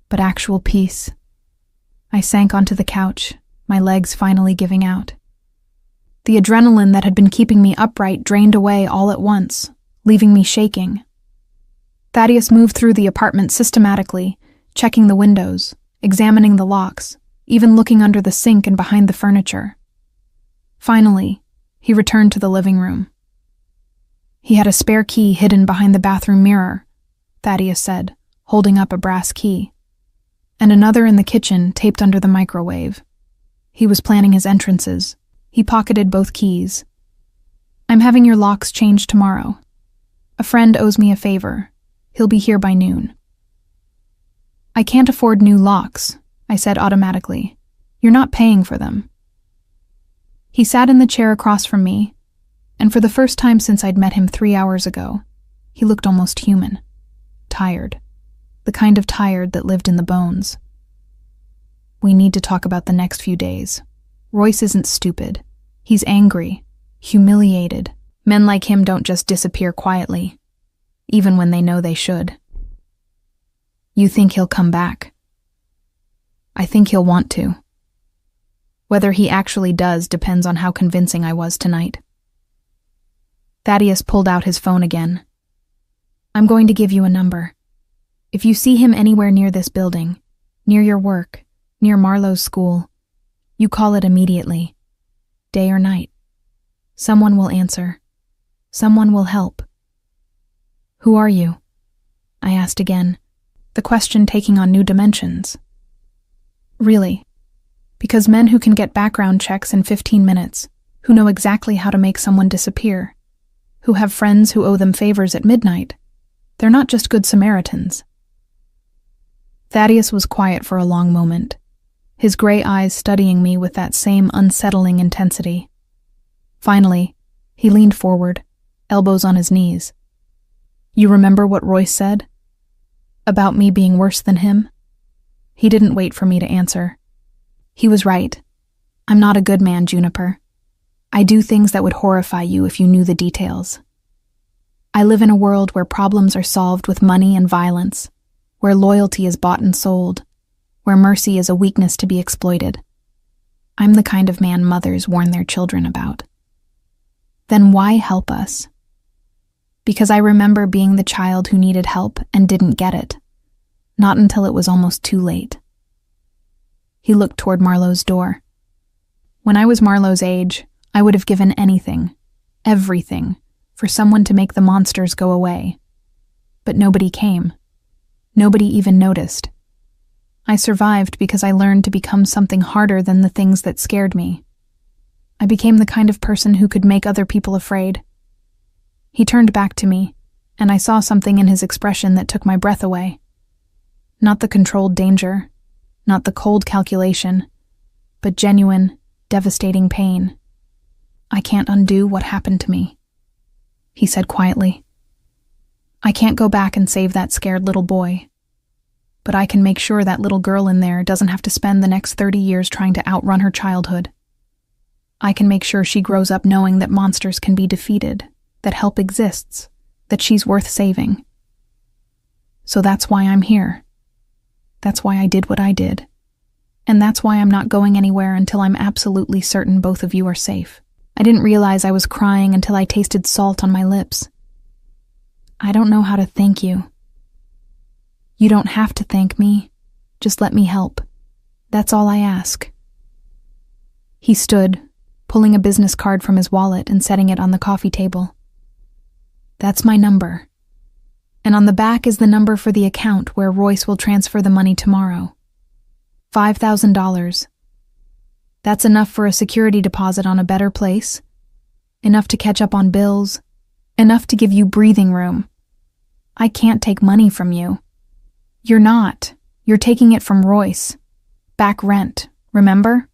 A: but actual peace. I sank onto the couch, my legs finally giving out. The adrenaline that had been keeping me upright drained away all at once, leaving me shaking. Thaddeus moved through the apartment systematically, checking the windows, examining the locks, even looking under the sink and behind the furniture. Finally, he returned to the living room. He had a spare key hidden behind the bathroom mirror, Thaddeus said, holding up a brass key, and another in the kitchen taped under the microwave. He was planning his entrances. He pocketed both keys. I'm having your locks changed tomorrow. A friend owes me a favor. He'll be here by noon. I can't afford new locks, I said automatically. You're not paying for them. He sat in the chair across from me, and for the first time since I'd met him 3 hours ago, he looked almost human. Tired. The kind of tired that lived in the bones. We need to talk about the next few days. Royce isn't stupid. He's angry, humiliated. Men like him don't just disappear quietly, even when they know they should. You think he'll come back? I think he'll want to. Whether he actually does depends on how convincing I was tonight. Thaddeus pulled out his phone again. I'm going to give you a number. If you see him anywhere near this building, near your work, near Marlowe's school, you call it immediately, day or night. Someone will answer. Someone will help. Who are you? I asked again, the question taking on new dimensions. Really, because men who can get background checks in 15 minutes, who know exactly how to make someone disappear, who have friends who owe them favors at midnight, they're not just good Samaritans. Thaddeus was quiet for a long moment, his gray eyes studying me with that same unsettling intensity. Finally, he leaned forward, elbows on his knees. You remember what Royce said? About me being worse than him? He didn't wait for me to answer. He was right. I'm not a good man, Juniper. I do things that would horrify you if you knew the details. I live in a world where problems are solved with money and violence, where loyalty is bought and sold, where mercy is a weakness to be exploited. I'm the kind of man mothers warn their children about. Then why help us? Because I remember being the child who needed help and didn't get it, not until it was almost too late. He looked toward Marlowe's door. When I was Marlowe's age, I would have given anything, everything, for someone to make the monsters go away. But nobody came. Nobody even noticed. I survived because I learned to become something harder than the things that scared me. I became the kind of person who could make other people afraid. He turned back to me, and I saw something in his expression that took my breath away. Not the controlled danger, not the cold calculation, but genuine, devastating pain. "I can't undo what happened to me," he said quietly. "I can't go back and save that scared little boy. But I can make sure that little girl in there doesn't have to spend the next 30 years trying to outrun her childhood. I can make sure she grows up knowing that monsters can be defeated, that help exists, that she's worth saving. So that's why I'm here. That's why I did what I did. And that's why I'm not going anywhere until I'm absolutely certain both of you are safe." I didn't realize I was crying until I tasted salt on my lips. "I don't know how to thank you." "You don't have to thank me. Just let me help. That's all I ask." He stood, pulling a business card from his wallet and setting it on the coffee table. "That's my number. And on the back is the number for the account where Royce will transfer the money tomorrow. $5,000. That's enough for a security deposit on a better place, enough to catch up on bills, enough to give you breathing room. I can't take money from you. You're not. You're taking it from Royce. Back rent, remember?"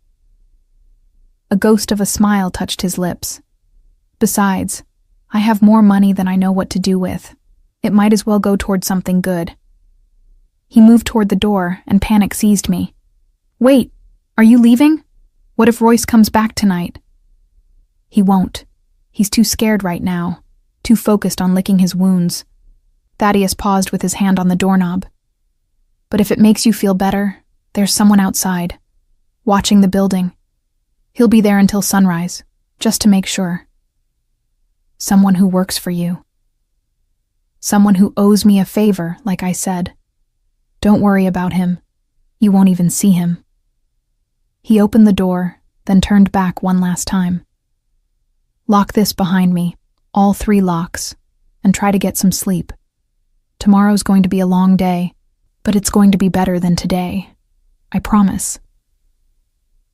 A: A ghost of a smile touched his lips. "Besides, I have more money than I know what to do with. It might as well go toward something good." He moved toward the door, and panic seized me. "Wait, are you leaving? What if Royce comes back tonight?" "He won't. He's too scared right now, too focused on licking his wounds." Thaddeus paused with his hand on the doorknob. "But if it makes you feel better, there's someone outside, watching the building. He'll be there until sunrise, just to make sure. Someone who works for you. Someone who owes me a favor, like I said. Don't worry about him. You won't even see him." He opened the door, then turned back one last time. "Lock this behind me, all 3 locks, and try to get some sleep. Tomorrow's going to be a long day, but it's going to be better than today. I promise."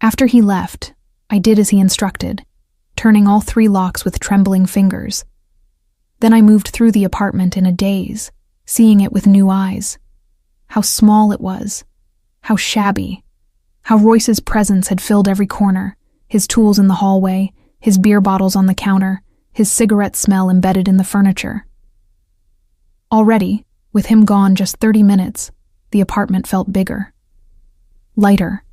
A: After he left, I did as he instructed, turning all 3 locks with trembling fingers. Then I moved through the apartment in a daze, seeing it with new eyes. How small it was, how shabby, how Royce's presence had filled every corner, his tools in the hallway, his beer bottles on the counter, his cigarette smell embedded in the furniture. Already, with him gone just 30 minutes, the apartment felt bigger. Lighter.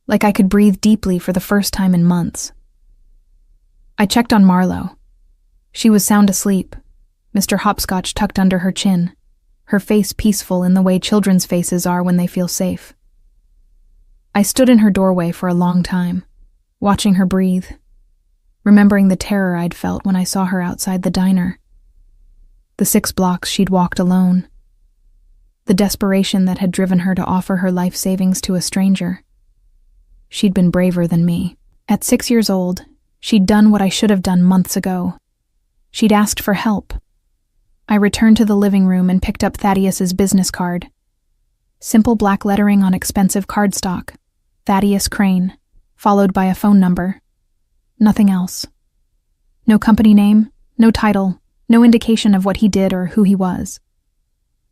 A: Like I could breathe deeply for the first time in months. I checked on Marlowe. She was sound asleep, Mr. Hopscotch tucked under her chin, her face peaceful in the way children's faces are when they feel safe. I stood in her doorway for a long time, watching her breathe, remembering the terror I'd felt when I saw her outside the diner. The 6 blocks she'd walked alone. The desperation that had driven her to offer her life savings to a stranger. She'd been braver than me. At 6 years old, she'd done what I should have done months ago. She'd asked for help. I returned to the living room and picked up Thaddeus's business card. Simple black lettering on expensive cardstock. Thaddeus Crane, followed by a phone number. Nothing else. No company name, no title, no indication of what he did or who he was.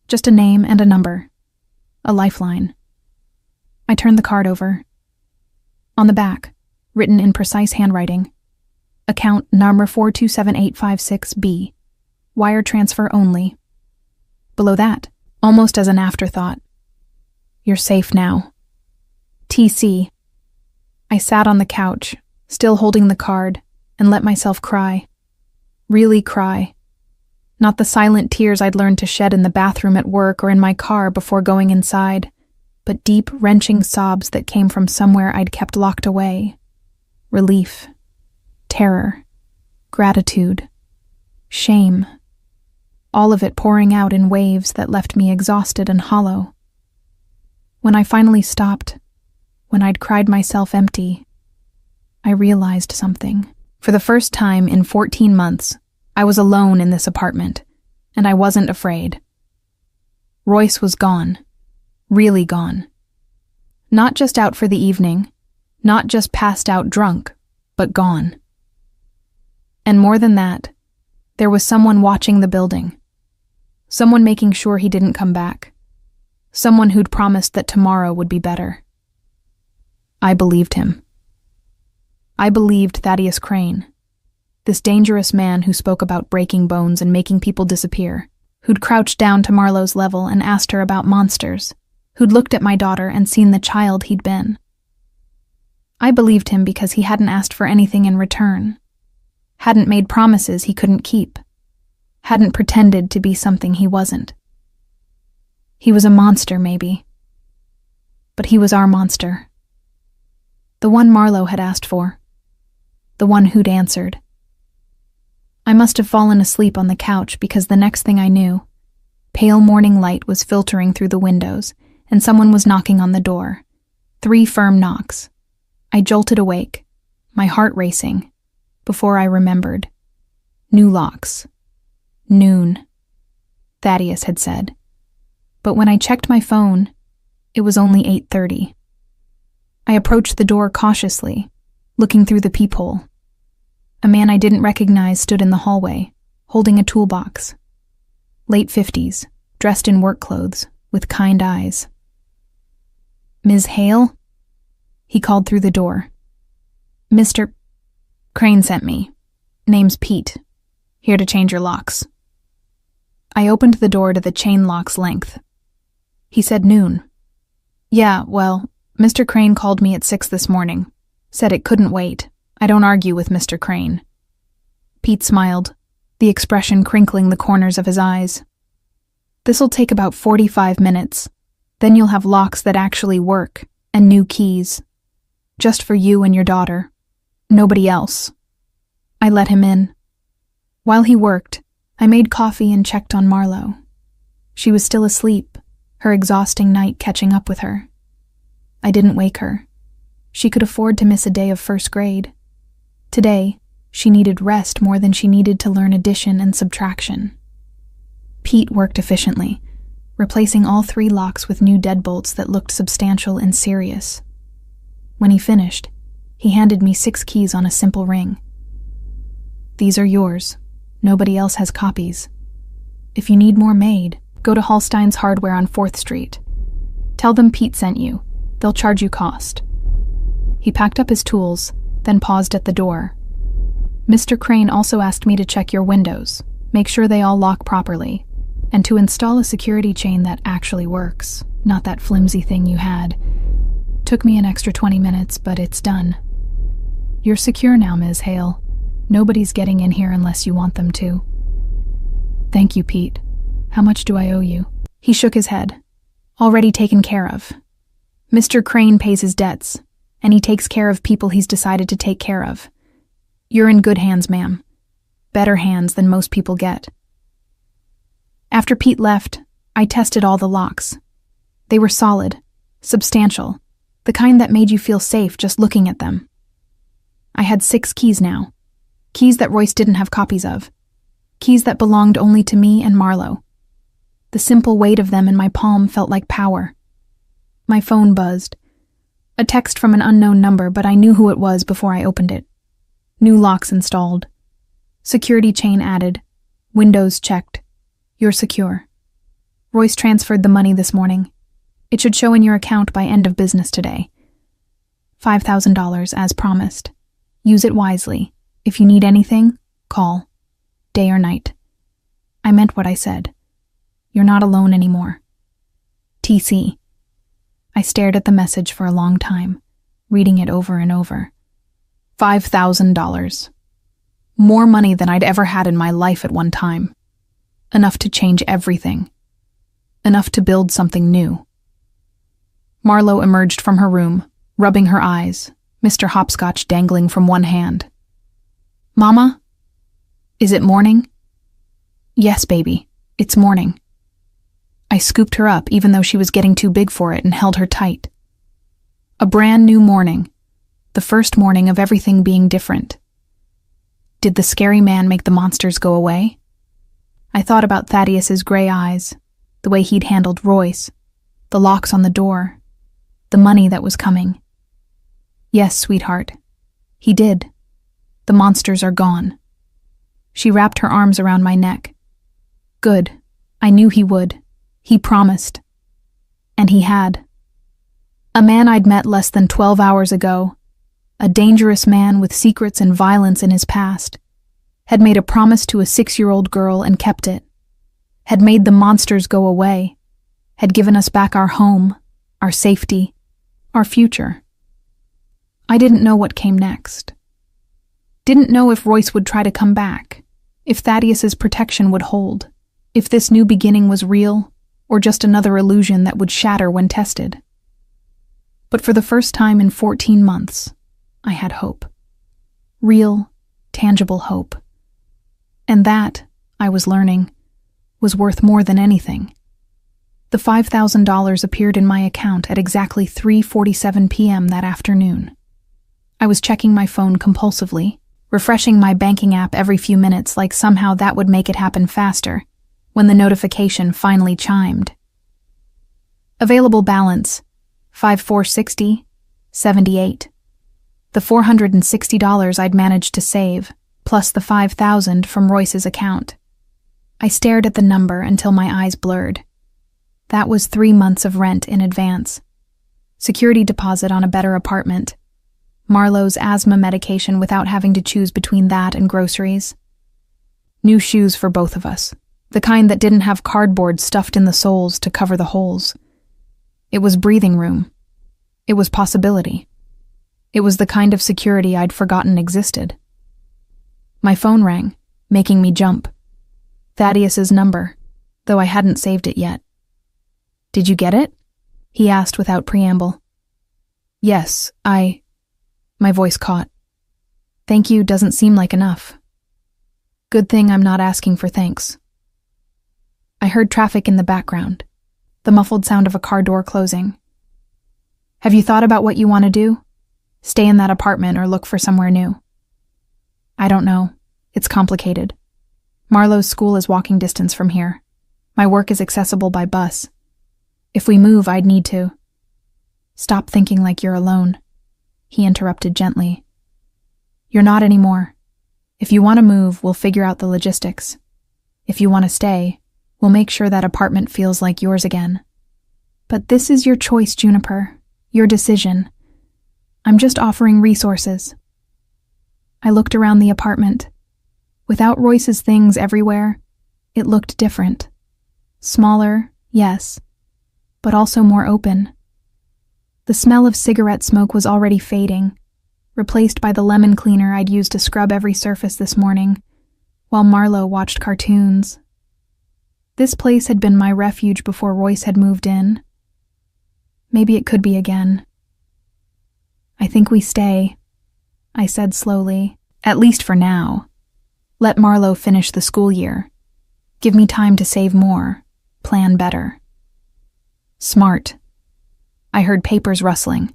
A: Just a name and a number. A lifeline. I turned the card over. On the back, written in precise handwriting, account number 4278856B, wire transfer only. Below that, almost as an afterthought, you're safe now. TC. I sat on the couch, still holding the card, and let myself cry. Really cry. Not the silent tears I'd learned to shed in the bathroom at work or in my car before going inside, but deep, wrenching sobs that came from somewhere I'd kept locked away. Relief, terror, gratitude, shame. All of it pouring out in waves that left me exhausted and hollow. When I finally stopped, when I'd cried myself empty, I realized something. For the first time in 14 months, I was alone in this apartment, and I wasn't afraid. Royce was gone. Really gone. Not just out for the evening, not just passed out drunk, but gone. And more than that, there was someone watching the building. Someone making sure he didn't come back. Someone who'd promised that tomorrow would be better. I believed him. I believed Thaddeus Crane, this dangerous man who spoke about breaking bones and making people disappear, who'd crouched down to Marlowe's level and asked her about monsters, who'd looked at my daughter and seen the child he'd been. I believed him because he hadn't asked for anything in return, hadn't made promises he couldn't keep, hadn't pretended to be something he wasn't. He was a monster, maybe, but he was our monster. The one Marlowe had asked for, the one who'd answered. I must have fallen asleep on the couch because the next thing I knew, pale morning light was filtering through the windows and someone was knocking on the door. 3 firm knocks. I jolted awake, my heart racing, before I remembered. New locks. Noon, Thaddeus had said. But when I checked my phone, it was only 8:30. I approached the door cautiously, looking through the peephole. A man I didn't recognize stood in the hallway, holding a toolbox. Late 50s, dressed in work clothes, with kind eyes. "Ms. Hale?" He called through the door. "Mr. Crane sent me. Name's Pete. Here to change your locks." I opened the door to the chain lock's length. He said noon. "Yeah, well, Mr. Crane called me at 6 this morning. Said it couldn't wait. I don't argue with Mr. Crane." Pete smiled, the expression crinkling the corners of his eyes. "This'll take about 45 minutes. Then you'll have locks that actually work, and new keys. Just for you and your daughter. Nobody else." I let him in. While he worked, I made coffee and checked on Marlowe. She was still asleep, her exhausting night catching up with her. I didn't wake her. She could afford to miss a day of first grade. Today, she needed rest more than she needed to learn addition and subtraction. Pete worked efficiently, replacing all 3 locks with new deadbolts that looked substantial and serious. When he finished, he handed me 6 keys on a simple ring. "These are yours. Nobody else has copies. If you need more made, go to Hallstein's Hardware on 4th Street. Tell them Pete sent you. They'll charge you cost." He packed up his tools, then paused at the door. "Mr. Crane also asked me to check your windows, make sure they all lock properly, and to install a security chain that actually works, not that flimsy thing you had. Took me an extra 20 minutes, but it's done. You're secure now, Ms. Hale. Nobody's getting in here unless you want them to." "Thank you, Pete. How much do I owe you?" He shook his head. "Already taken care of. Mr. Crane pays his debts, and he takes care of people he's decided to take care of. You're in good hands, ma'am. Better hands than most people get." After Pete left, I tested all the locks. They were solid, substantial, the kind that made you feel safe just looking at them. I had 6 keys now. Keys that Royce didn't have copies of. Keys that belonged only to me and Marlowe. The simple weight of them in my palm felt like power. My phone buzzed. A text from an unknown number, but I knew who it was before I opened it. New locks installed. Security chain added. Windows checked. You're secure. Royce transferred the money this morning. It should show in your account by end of business today. $5,000 as promised. Use it wisely. If you need anything, call. Day or night. I meant what I said. You're not alone anymore. TC. I stared at the message for a long time, reading it over and over. $5,000. More money than I'd ever had in my life at one time. Enough to change everything. Enough to build something new. Marlowe emerged from her room, rubbing her eyes, Mr. Hopscotch dangling from one hand. "Mama? Is it morning?" "Yes, baby, it's morning." I scooped her up even though she was getting too big for it and held her tight. A brand new morning. the first morning of everything being different. Did the scary man make the monsters go away? I thought about Thaddeus's gray eyes, the way he'd handled Royce, the locks on the door, the money that was coming. Yes, sweetheart. He did. The monsters are gone. She wrapped her arms around my neck. Good. I knew he would. He promised. And he had. A man I'd met less than 12 hours ago, a dangerous man with secrets and violence in his past, had made a promise to a 6-year-old girl and kept it, had made the monsters go away, had given us back our home, our safety, our future. I didn't know what came next. Didn't know if Royce would try to come back, if Thaddeus's protection would hold, if this new beginning was real or just another illusion that would shatter when tested. But for the first time in 14 months, I had hope. Real, tangible hope. And that, I was learning, was worth more than anything. The $5,000 appeared in my account at exactly 3:47 p.m. that afternoon. I was checking my phone compulsively, refreshing my banking app every few minutes like somehow that would make it happen faster, when the notification finally chimed. Available balance, $5,460.78. The $460 I'd managed to save, plus the $5,000 from Royce's account. I stared at the number until my eyes blurred. That was 3 months of rent in advance. Security deposit on a better apartment. Marlowe's asthma medication without having to choose between that and groceries. New shoes for both of us, the kind that didn't have cardboard stuffed in the soles to cover the holes. It was breathing room. It was possibility. It was the kind of security I'd forgotten existed. My phone rang, making me jump. Thaddeus's number, though I hadn't saved it yet. "Did you get it?" he asked without preamble. "Yes, My voice caught. "Thank you doesn't seem like enough. Good thing I'm not asking for thanks." I heard traffic in the background, the muffled sound of a car door closing. "Have you thought about what you want to do? Stay in that apartment or look for somewhere new?" "I don't know. It's complicated. Marlowe's school is walking distance from here. My work is accessible by bus. If we move, I'd need to." "Stop thinking like you're alone," he interrupted gently. "You're not anymore. If you want to move, we'll figure out the logistics. If you want to stay, we'll make sure that apartment feels like yours again. But this is your choice, Juniper. Your decision. I'm just offering resources." I looked around the apartment. Without Royce's things everywhere, it looked different. Smaller, yes, but also more open. The smell of cigarette smoke was already fading, replaced by the lemon cleaner I'd used to scrub every surface this morning, while Marlowe watched cartoons. This place had been my refuge before Royce had moved in. Maybe it could be again. "I think we stay," I said slowly, "at least for now. Let Marlowe finish the school year. Give me time to save more, plan better." "Smart." I heard papers rustling.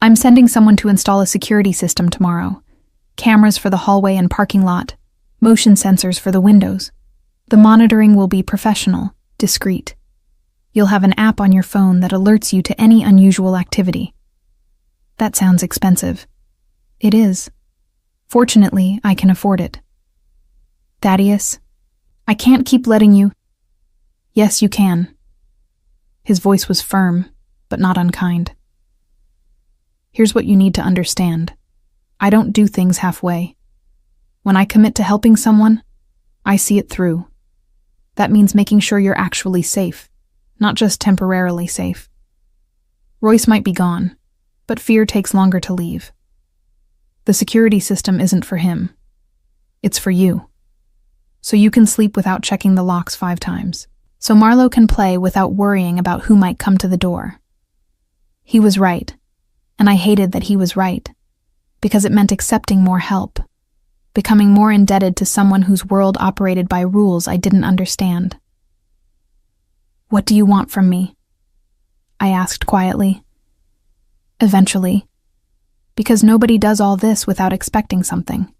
A: "I'm sending someone to install a security system tomorrow. Cameras for the hallway and parking lot, motion sensors for the windows. The monitoring will be professional, discreet. You'll have an app on your phone that alerts you to any unusual activity." That sounds expensive. It is. Fortunately, I can afford it. "Thaddeus, I can't keep letting you—" "Yes, you can." His voice was firm, but not unkind. "Here's what you need to understand. I don't do things halfway. When I commit to helping someone, I see it through. That means making sure you're actually safe, not just temporarily safe. Royce might be gone, but fear takes longer to leave. The security system isn't for him. It's for you. So you can sleep without checking the locks 5 times. So Marlowe can play without worrying about who might come to the door." He was right, and I hated that he was right, because it meant accepting more help, becoming more indebted to someone whose world operated by rules I didn't understand. "What do you want from me?" I asked quietly. "Eventually. Because nobody does all this without expecting something.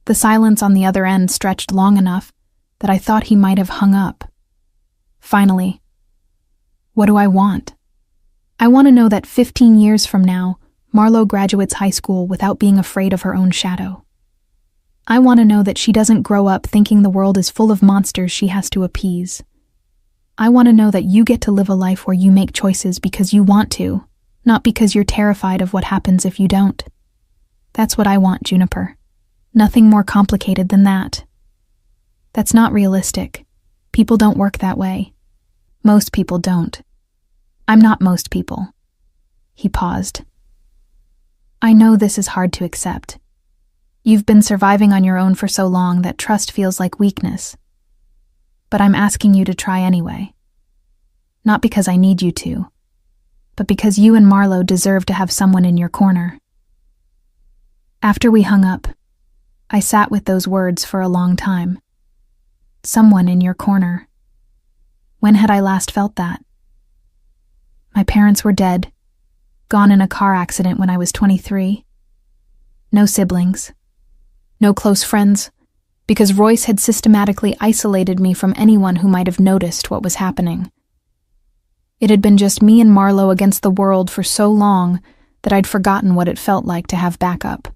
A: The silence on the other end stretched long enough that I thought he might have hung up. Finally, what do I want? I want to know that 15 years from now, Marlo graduates high school without being afraid of her own shadow. I want to know that she doesn't grow up thinking the world is full of monsters she has to appease. I want to know that you get to live a life where you make choices because you want to, not because you're terrified of what happens if you don't. That's what I want, Juniper. Nothing more complicated than that. That's not realistic. People don't work that way. Most people don't. I'm not most people. He paused. I know this is hard to accept. You've been surviving on your own for so long that trust feels like weakness. But I'm asking you to try anyway. Not because I need you to, but because you and Marlo deserve to have someone in your corner. After we hung up, I sat with those words for a long time. Someone in your corner. When had I last felt that? My parents were dead, gone in a car accident when I was 23. No siblings. No close friends, because Royce had systematically isolated me from anyone who might have noticed what was happening. It had been just me and Marlo against the world for so long that I'd forgotten what it felt like to have backup.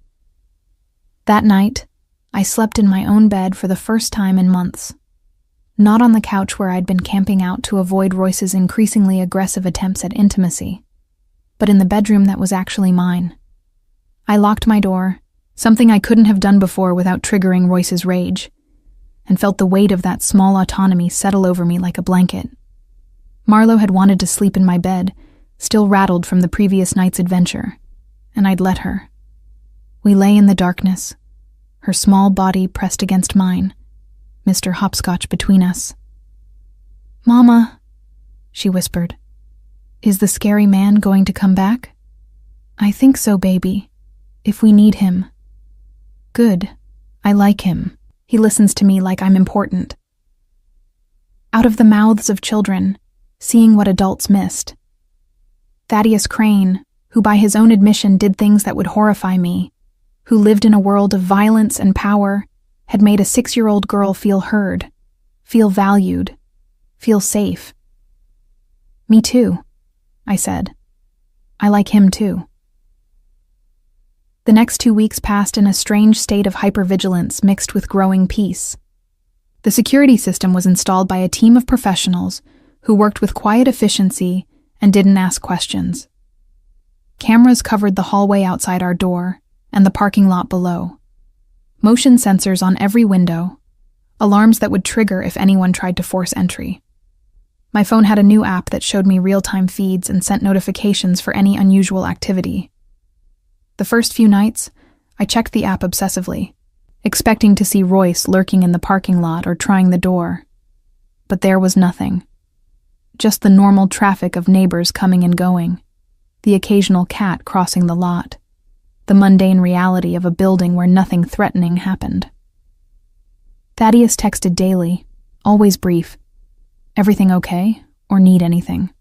A: That night, I slept in my own bed for the first time in months. Not on the couch where I'd been camping out to avoid Royce's increasingly aggressive attempts at intimacy, but in the bedroom that was actually mine. I locked my door, something I couldn't have done before without triggering Royce's rage, and felt the weight of that small autonomy settle over me like a blanket. Marlo had wanted to sleep in my bed, still rattled from the previous night's adventure, and I'd let her. We lay in the darkness, her small body pressed against mine, Mr. Hopscotch between us. "Mama," she whispered, "is the scary man going to come back?" "I think so, baby, if we need him." "Good. I like him. He listens to me like I'm important." Out of the mouths of children, seeing what adults missed. Thaddeus Crane, who by his own admission did things that would horrify me, who lived in a world of violence and power, had made a 6-year-old girl feel heard, feel valued, feel safe. "Me too," I said. "I like him too." The next 2 weeks passed in a strange state of hypervigilance mixed with growing peace. The security system was installed by a team of professionals who worked with quiet efficiency and didn't ask questions. Cameras covered the hallway outside our door and the parking lot below. Motion sensors on every window, alarms that would trigger if anyone tried to force entry. My phone had a new app that showed me real-time feeds and sent notifications for any unusual activity. The first few nights, I checked the app obsessively, expecting to see Royce lurking in the parking lot or trying the door. But there was nothing. Just the normal traffic of neighbors coming and going, the occasional cat crossing the lot, the mundane reality of a building where nothing threatening happened. Thaddeus texted daily, always brief. "Everything okay? Or need anything?"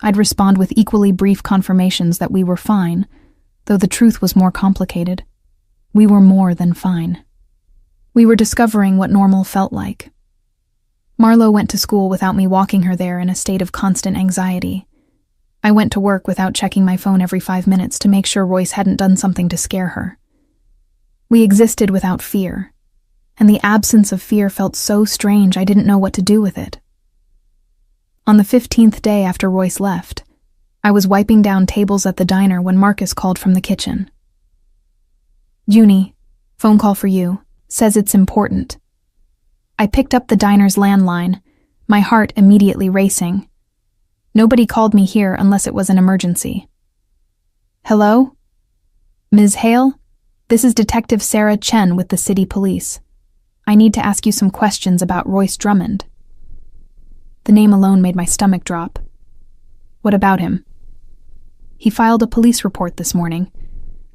A: I'd respond with equally brief confirmations that we were fine, though the truth was more complicated. We were more than fine. We were discovering what normal felt like. Marlo went to school without me walking her there in a state of constant anxiety. I went to work without checking my phone every 5 minutes to make sure Royce hadn't done something to scare her. We existed without fear, and the absence of fear felt so strange I didn't know what to do with it. On the 15th day after Royce left, I was wiping down tables at the diner when Marcus called from the kitchen. "Junie, phone call for you. Says it's important." I picked up the diner's landline, my heart immediately racing. Nobody called me here unless it was an emergency. "Hello? Ms. Hale? This is Detective Sarah Chen with the city police. I need to ask you some questions about Royce Drummond." The name alone made my stomach drop. "What about him?" "He filed a police report this morning.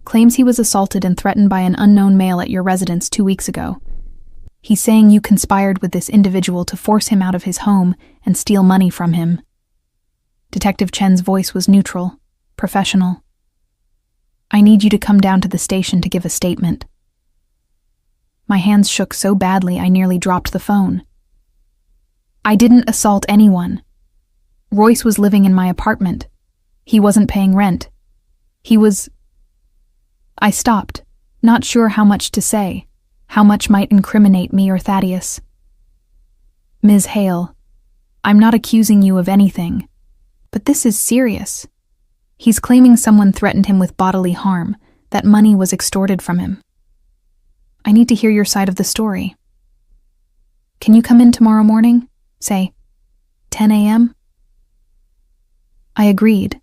A: Claims he was assaulted and threatened by an unknown male at your residence 2 weeks ago. He's saying you conspired with this individual to force him out of his home and steal money from him." Detective Chen's voice was neutral, professional. I need you to come down to the station to give a statement." My hands shook so badly I nearly dropped the phone. "I didn't assault anyone. Royce was living in my apartment. He wasn't paying rent. He was—" I stopped, not sure how much to say, how much might incriminate me or Thaddeus. "Ms. Hale, I'm not accusing you of anything, but this is serious. He's claiming someone threatened him with bodily harm, that money was extorted from him. I need to hear your side of the story. Can you come in tomorrow morning, say 10 a.m.? I agreed,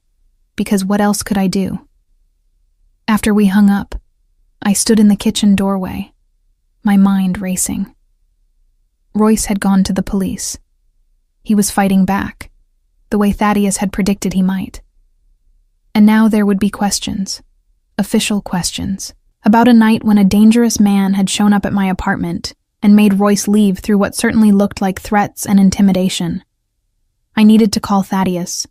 A: because what else could I do? After we hung up, I stood in the kitchen doorway, my mind racing. Royce had gone to the police. He was fighting back, the way Thaddeus had predicted he might. And now there would be questions, official questions, about a night when a dangerous man had shown up at my apartment and made Royce leave through what certainly looked like threats and intimidation. I needed to call Thaddeus,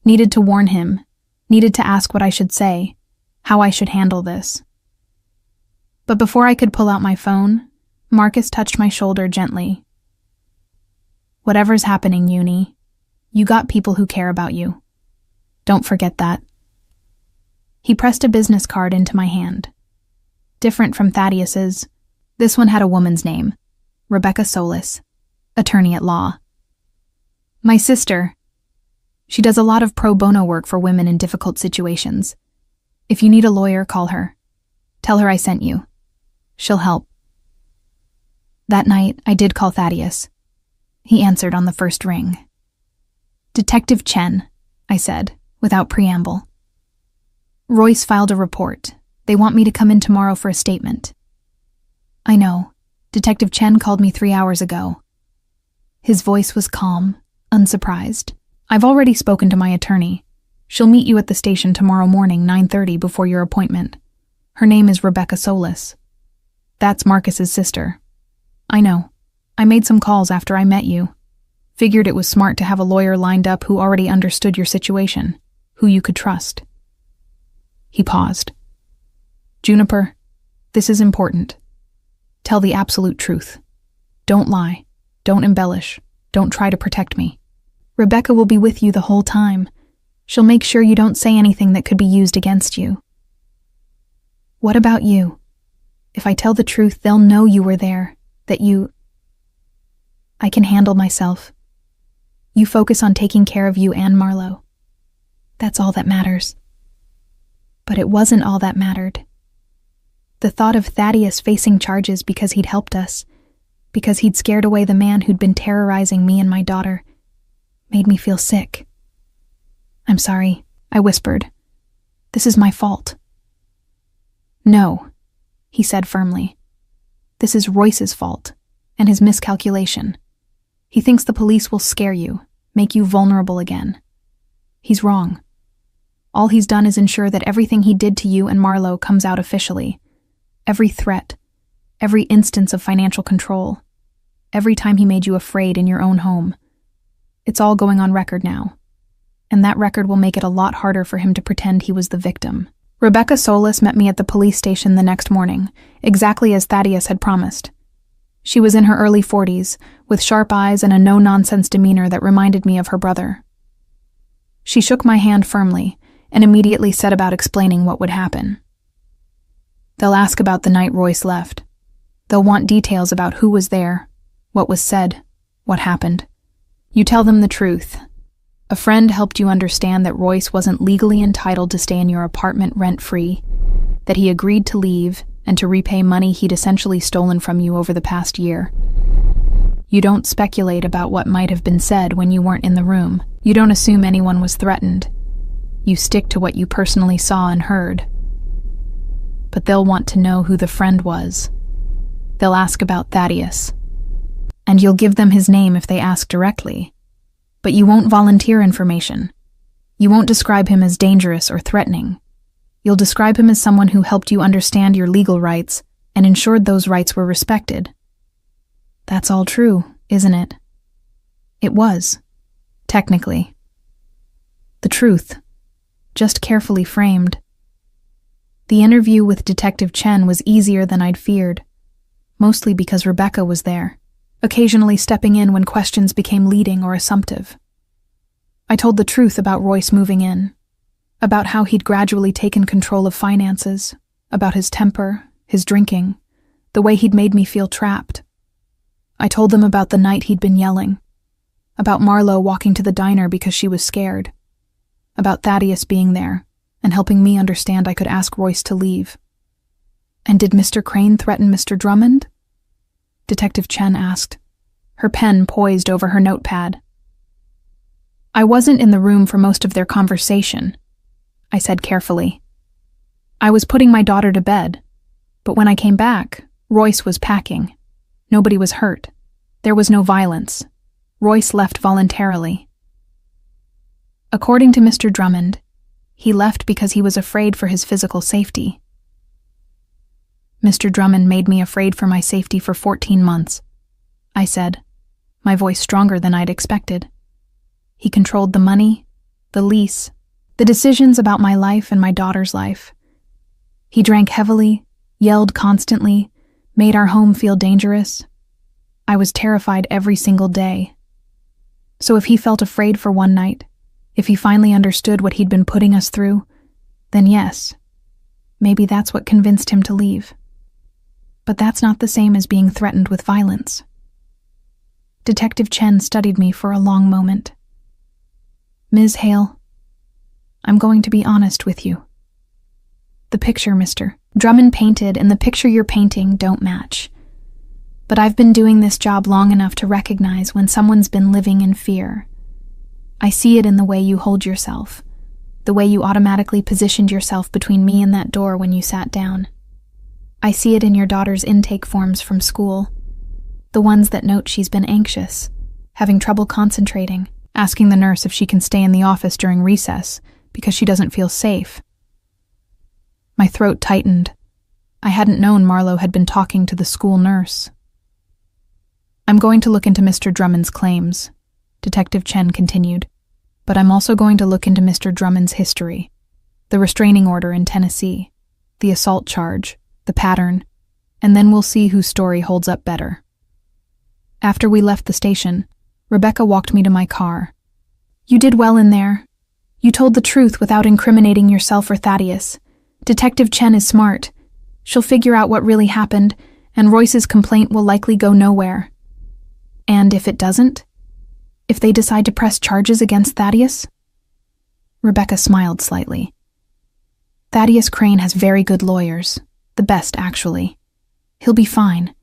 A: needed to warn him, needed to ask what I should say, how I should handle this. But before I could pull out my phone, Marcus touched my shoulder gently. "Whatever's happening, Uni, you got people who care about you. Don't forget that." He pressed a business card into my hand. Different from Thaddeus's, this one had a woman's name, Rebecca Solis, attorney at law. "My sister. She does a lot of pro bono work for women in difficult situations. If you need a lawyer, call her. Tell her I sent you. She'll help." That night, I did call Thaddeus. He answered on the first ring. "Detective Chen," I said, without preamble. "Royce filed a report. They want me to come in tomorrow for a statement." "I know. Detective Chen called me 3 hours ago." His voice was calm, unsurprised. "I've already spoken to my attorney. She'll meet you at the station tomorrow morning, 9:30, before your appointment. Her name is Rebecca Solis. That's Marcus's sister. I know. I made some calls after I met you. Figured it was smart to have a lawyer lined up who already understood your situation, who you could trust." He paused. "Juniper, this is important. Tell the absolute truth. Don't lie. Don't embellish. Don't try to protect me. Rebecca will be with you the whole time. She'll make sure you don't say anything that could be used against you." "What about you? If I tell the truth, they'll know you were there, that you—" "I can handle myself. You focus on taking care of you and Marlo. That's all that matters." But it wasn't all that mattered. The thought of Thaddeus facing charges because he'd helped us, because he'd scared away the man who'd been terrorizing me and my daughter, made me feel sick. "I'm sorry," I whispered. "This is my fault." "No," he said firmly. "This is Royce's fault, and his miscalculation. He thinks the police will scare you, make you vulnerable again. He's wrong. All he's done is ensure that everything he did to you and Marlo comes out officially. Every threat, every instance of financial control, every time he made you afraid in your own home. It's all going on record now, and that record will make it a lot harder for him to pretend he was the victim." Rebecca Solis met me at the police station the next morning, exactly as Thaddeus had promised. She was in her early 40s, with sharp eyes and a no-nonsense demeanor that reminded me of her brother. She shook my hand firmly and immediately set about explaining what would happen. "They'll ask about the night Royce left. They'll want details about who was there, what was said, what happened. You tell them the truth. A friend helped you understand that Royce wasn't legally entitled to stay in your apartment rent-free, that he agreed to leave and to repay money he'd essentially stolen from you over the past year. You don't speculate about what might have been said when you weren't in the room. You don't assume anyone was threatened. You stick to what you personally saw and heard. But they'll want to know who the friend was. They'll ask about Thaddeus. And you'll give them his name if they ask directly. But you won't volunteer information. You won't describe him as dangerous or threatening. You'll describe him as someone who helped you understand your legal rights and ensured those rights were respected. That's all true, isn't it?" It was, technically. The truth, just carefully framed. The interview with Detective Chen was easier than I'd feared, mostly because Rebecca was there, occasionally stepping in when questions became leading or assumptive. I told the truth about Royce moving in, about how he'd gradually taken control of finances, about his temper, his drinking, the way he'd made me feel trapped. I told them about the night he'd been yelling, about Marlo walking to the diner because she was scared, about Thaddeus being there and helping me understand I could ask Royce to leave. And did Mr. Crane threaten Mr. Drummond? Detective Chen asked, her pen poised over her notepad. I wasn't in the room for most of their conversation, I said carefully. I was putting my daughter to bed, but when I came back, Royce was packing. Nobody was hurt. There was no violence. Royce left voluntarily. According to Mr. Drummond, he left because he was afraid for his physical safety. Mr. Drummond made me afraid for my safety for 14 months, I said, my voice stronger than I'd expected. He controlled the money, the lease, the decisions about my life and my daughter's life. He drank heavily, yelled constantly, made our home feel dangerous. I was terrified every single day. So if he felt afraid for one night, if he finally understood what he'd been putting us through, then yes, maybe that's what convinced him to leave. But that's not the same as being threatened with violence. Detective Chen studied me for a long moment. Ms. Hale, I'm going to be honest with you. The picture Mr. Drummond painted and the picture you're painting don't match. But I've been doing this job long enough to recognize when someone's been living in fear. I see it in the way you hold yourself, the way you automatically positioned yourself between me and that door when you sat down. I see it in your daughter's intake forms from school, the ones that note she's been anxious, having trouble concentrating, asking the nurse if she can stay in the office during recess because she doesn't feel safe. My throat tightened. I hadn't known Marlo had been talking to the school nurse. I'm going to look into Mr. Drummond's claims, Detective Chen continued, but I'm also going to look into Mr. Drummond's history, the restraining order in Tennessee, the assault charge, the pattern, and then we'll see whose story holds up better. After we left the station, Rebecca walked me to my car. You did well in there. You told the truth without incriminating yourself or Thaddeus. Detective Chen is smart. She'll figure out what really happened, and Royce's complaint will likely go nowhere. And if it doesn't? If they decide to press charges against Thaddeus? Rebecca smiled slightly. Thaddeus Crane has very good lawyers. The best, actually. He'll be fine.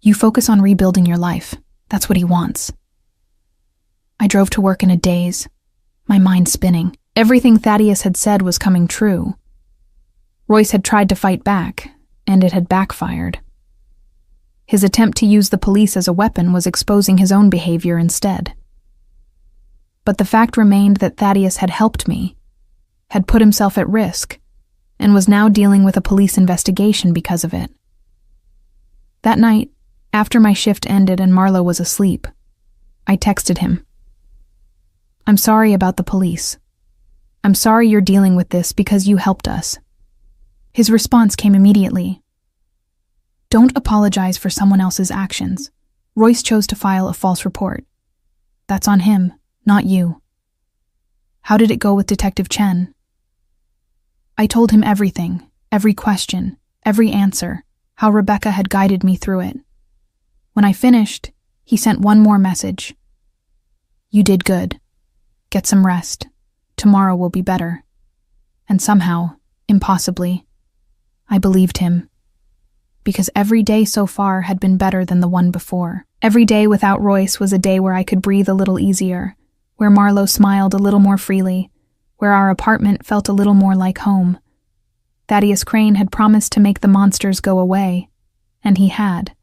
A: You focus on rebuilding your life. That's what he wants. I drove to work in a daze, my mind spinning. Everything Thaddeus had said was coming true. Royce had tried to fight back, and it had backfired. His attempt to use the police as a weapon was exposing his own behavior instead. But the fact remained that Thaddeus had helped me, had put himself at risk, and was now dealing with a police investigation because of it. That night, after my shift ended and Marlo was asleep, I texted him. I'm sorry about the police. I'm sorry you're dealing with this because you helped us. His response came immediately. Don't apologize for someone else's actions. Royce chose to file a false report. That's on him, not you. How did it go with Detective Chen? I told him everything, every question, every answer, how Rebecca had guided me through it. When I finished, he sent one more message. You did good. Get some rest. Tomorrow will be better. And somehow, impossibly, I believed him. Because every day so far had been better than the one before. Every day without Royce was a day where I could breathe a little easier, where Marlo smiled a little more freely, where our apartment felt a little more like home. Thaddeus Crane had promised to make the monsters go away, and he had.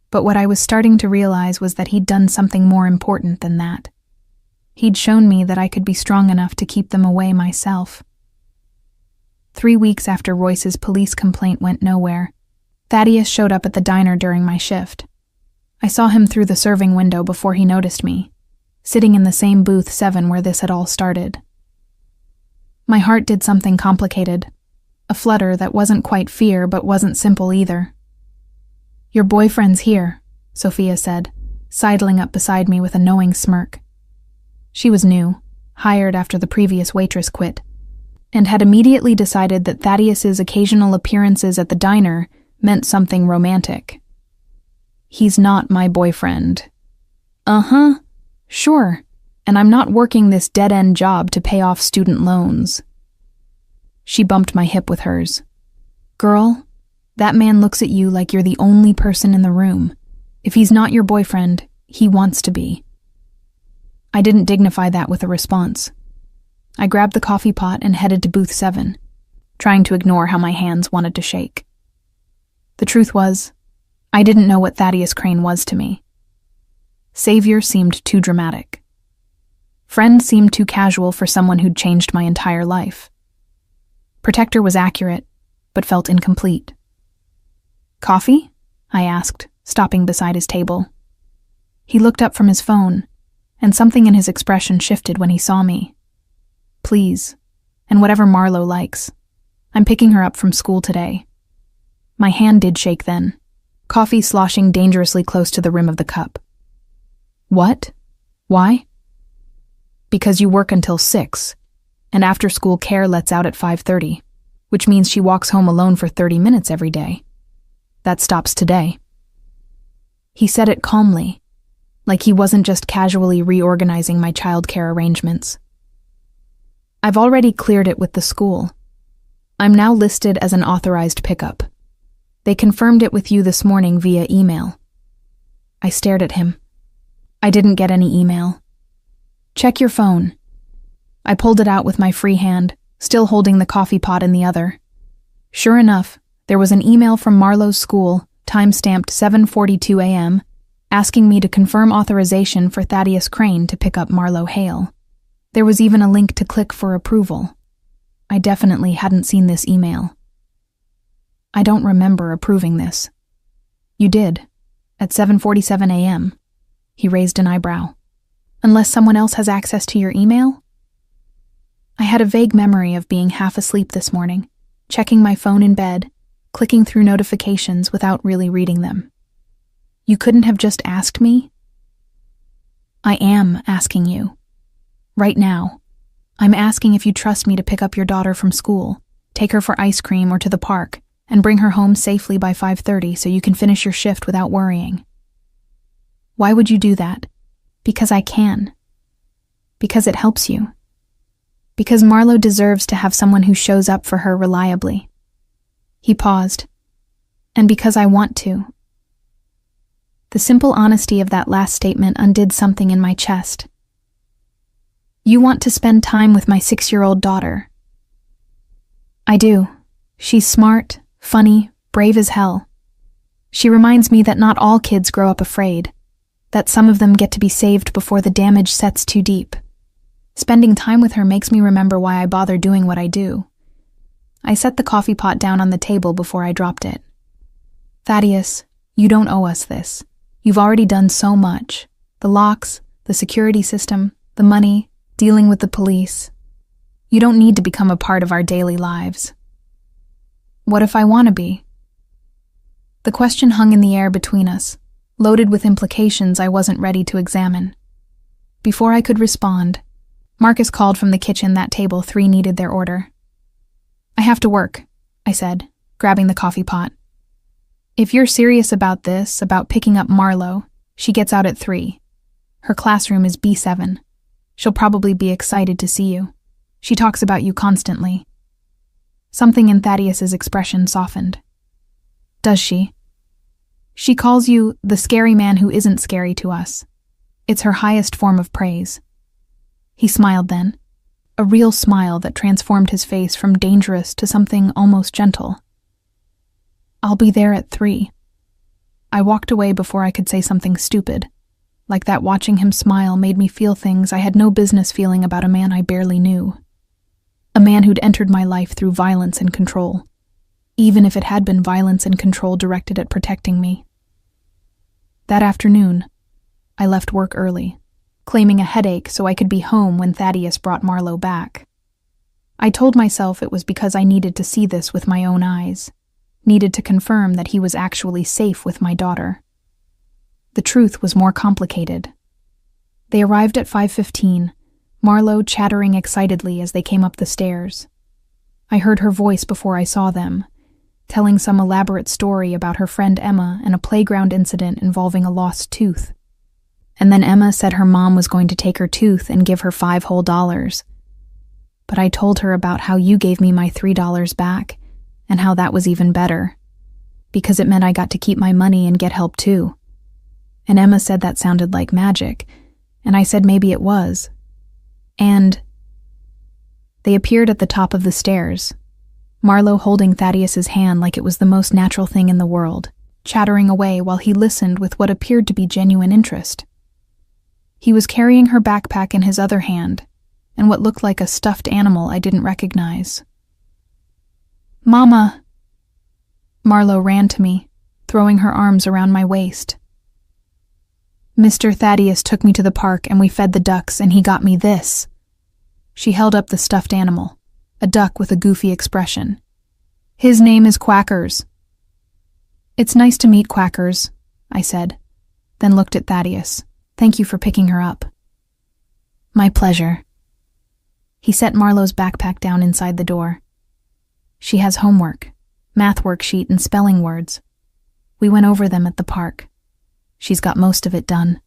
A: But what I was starting to realize was that he'd done something more important than that. He'd shown me that I could be strong enough to keep them away myself. 3 weeks after Royce's police complaint went nowhere, Thaddeus showed up at the diner during my shift. I saw him through the serving window before he noticed me, sitting in the same booth 7 where this had all started. My heart did something complicated. a flutter that wasn't quite fear but wasn't simple either. "Your boyfriend's here," Sophia said, sidling up beside me with a knowing smirk. She was new, hired after the previous waitress quit, and had immediately decided that Thaddeus's occasional appearances at the diner meant something romantic. "He's not my boyfriend." "Uh-huh, sure, and I'm not working this dead-end job to pay off student loans." She bumped my hip with hers. "Girl, that man looks at you like you're the only person in the room. If he's not your boyfriend, he wants to be." I didn't dignify that with a response. I grabbed the coffee pot and headed to booth 7, trying to ignore how my hands wanted to shake. The truth was, I didn't know what Thaddeus Crane was to me. Savior seemed too dramatic. Friend seemed too casual for someone who'd changed my entire life. Protector was accurate, but felt incomplete. "Coffee?" I asked, stopping beside his table. He looked up from his phone, and something in his expression shifted when he saw me. "Please, and whatever Marlowe likes. I'm picking her up from school today." My hand did shake then, coffee sloshing dangerously close to the rim of the cup. "What? Why?" "Because you work until 6, and after-school care lets out at 5:30, which means she walks home alone for 30 minutes every day. That stops today." He said it calmly, like he wasn't just casually reorganizing my childcare arrangements. "I've already cleared it with the school. I'm now listed as an authorized pickup. They confirmed it with you this morning via email." I stared at him. "I didn't get any email." "Check your phone." I pulled it out with my free hand, still holding the coffee pot in the other. Sure enough, there was an email from Marlowe's school, time-stamped 7:42 a.m., asking me to confirm authorization for Thaddeus Crane to pick up Marlowe Hale. There was even a link to click for approval. I definitely hadn't seen this email. "I don't remember approving this." "You did, at 7:47 a.m. He raised an eyebrow. "Unless someone else has access to your email?" I had a vague memory of being half asleep this morning, checking my phone in bed, clicking through notifications without really reading them. "You couldn't have just asked me?" "I am asking you. Right now. I'm asking if you trust me to pick up your daughter from school, take her for ice cream or to the park, and bring her home safely by 5:30 so you can finish your shift without worrying." "Why would you do that?" "Because I can. Because it helps you. Because Marlowe deserves to have someone who shows up for her reliably." He paused. "And because I want to." The simple honesty of that last statement undid something in my chest. "You want to spend time with my 6-year-old daughter." "I do. She's smart, funny, brave as hell. She reminds me that not all kids grow up afraid, that some of them get to be saved before the damage sets too deep. Spending time with her makes me remember why I bother doing what I do." I set the coffee pot down on the table before I dropped it. "Thaddeus, you don't owe us this. You've already done so much. The locks, the security system, the money, dealing with the police. You don't need to become a part of our daily lives." "What if I want to be?" The question hung in the air between us, loaded with implications I wasn't ready to examine. Before I could respond, Marcus called from the kitchen that table 3 needed their order. "I have to work," I said, grabbing the coffee pot. "If you're serious about this, about picking up Marlowe, she gets out at 3. Her classroom is B7. She'll probably be excited to see you. She talks about you constantly." Something in Thaddeus's expression softened. "Does she?" "She calls you the scary man who isn't scary to us. It's her highest form of praise." He smiled then, a real smile that transformed his face from dangerous to something almost gentle. "I'll be there at 3. I walked away before I could say something stupid, like that watching him smile made me feel things I had no business feeling about a man I barely knew. A man who'd entered my life through violence and control, even if it had been violence and control directed at protecting me. That afternoon, I left work early, claiming a headache so I could be home when Thaddeus brought Marlowe back. I told myself it was because I needed to see this with my own eyes, needed to confirm that he was actually safe with my daughter. The truth was more complicated. They arrived at 5:15, Marlo chattering excitedly as they came up the stairs. I heard her voice before I saw them, telling some elaborate story about her friend Emma and a playground incident involving a lost tooth. And then Emma said her mom was going to take her tooth and give her $5 whole. But I told her about how you gave me my $3 back, and how that was even better, because it meant I got to keep my money and get help too. And Emma said that sounded like magic, and I said maybe it was. And they appeared at the top of the stairs, Marlo holding Thaddeus's hand like it was the most natural thing in the world, chattering away while he listened with what appeared to be genuine interest. He was carrying her backpack in his other hand, and what looked like a stuffed animal I didn't recognize. "Mama!" Marlo ran to me, throwing her arms around my waist. "Mr. Thaddeus took me to the park and we fed the ducks and he got me this." She held up the stuffed animal, a duck with a goofy expression. "His name is Quackers." "It's nice to meet Quackers," I said, then looked at Thaddeus. "Thank you for picking her up." "My pleasure." He set Marlo's backpack down inside the door. "She has homework, math worksheet and spelling words. We went over them at the park. She's got most of it done."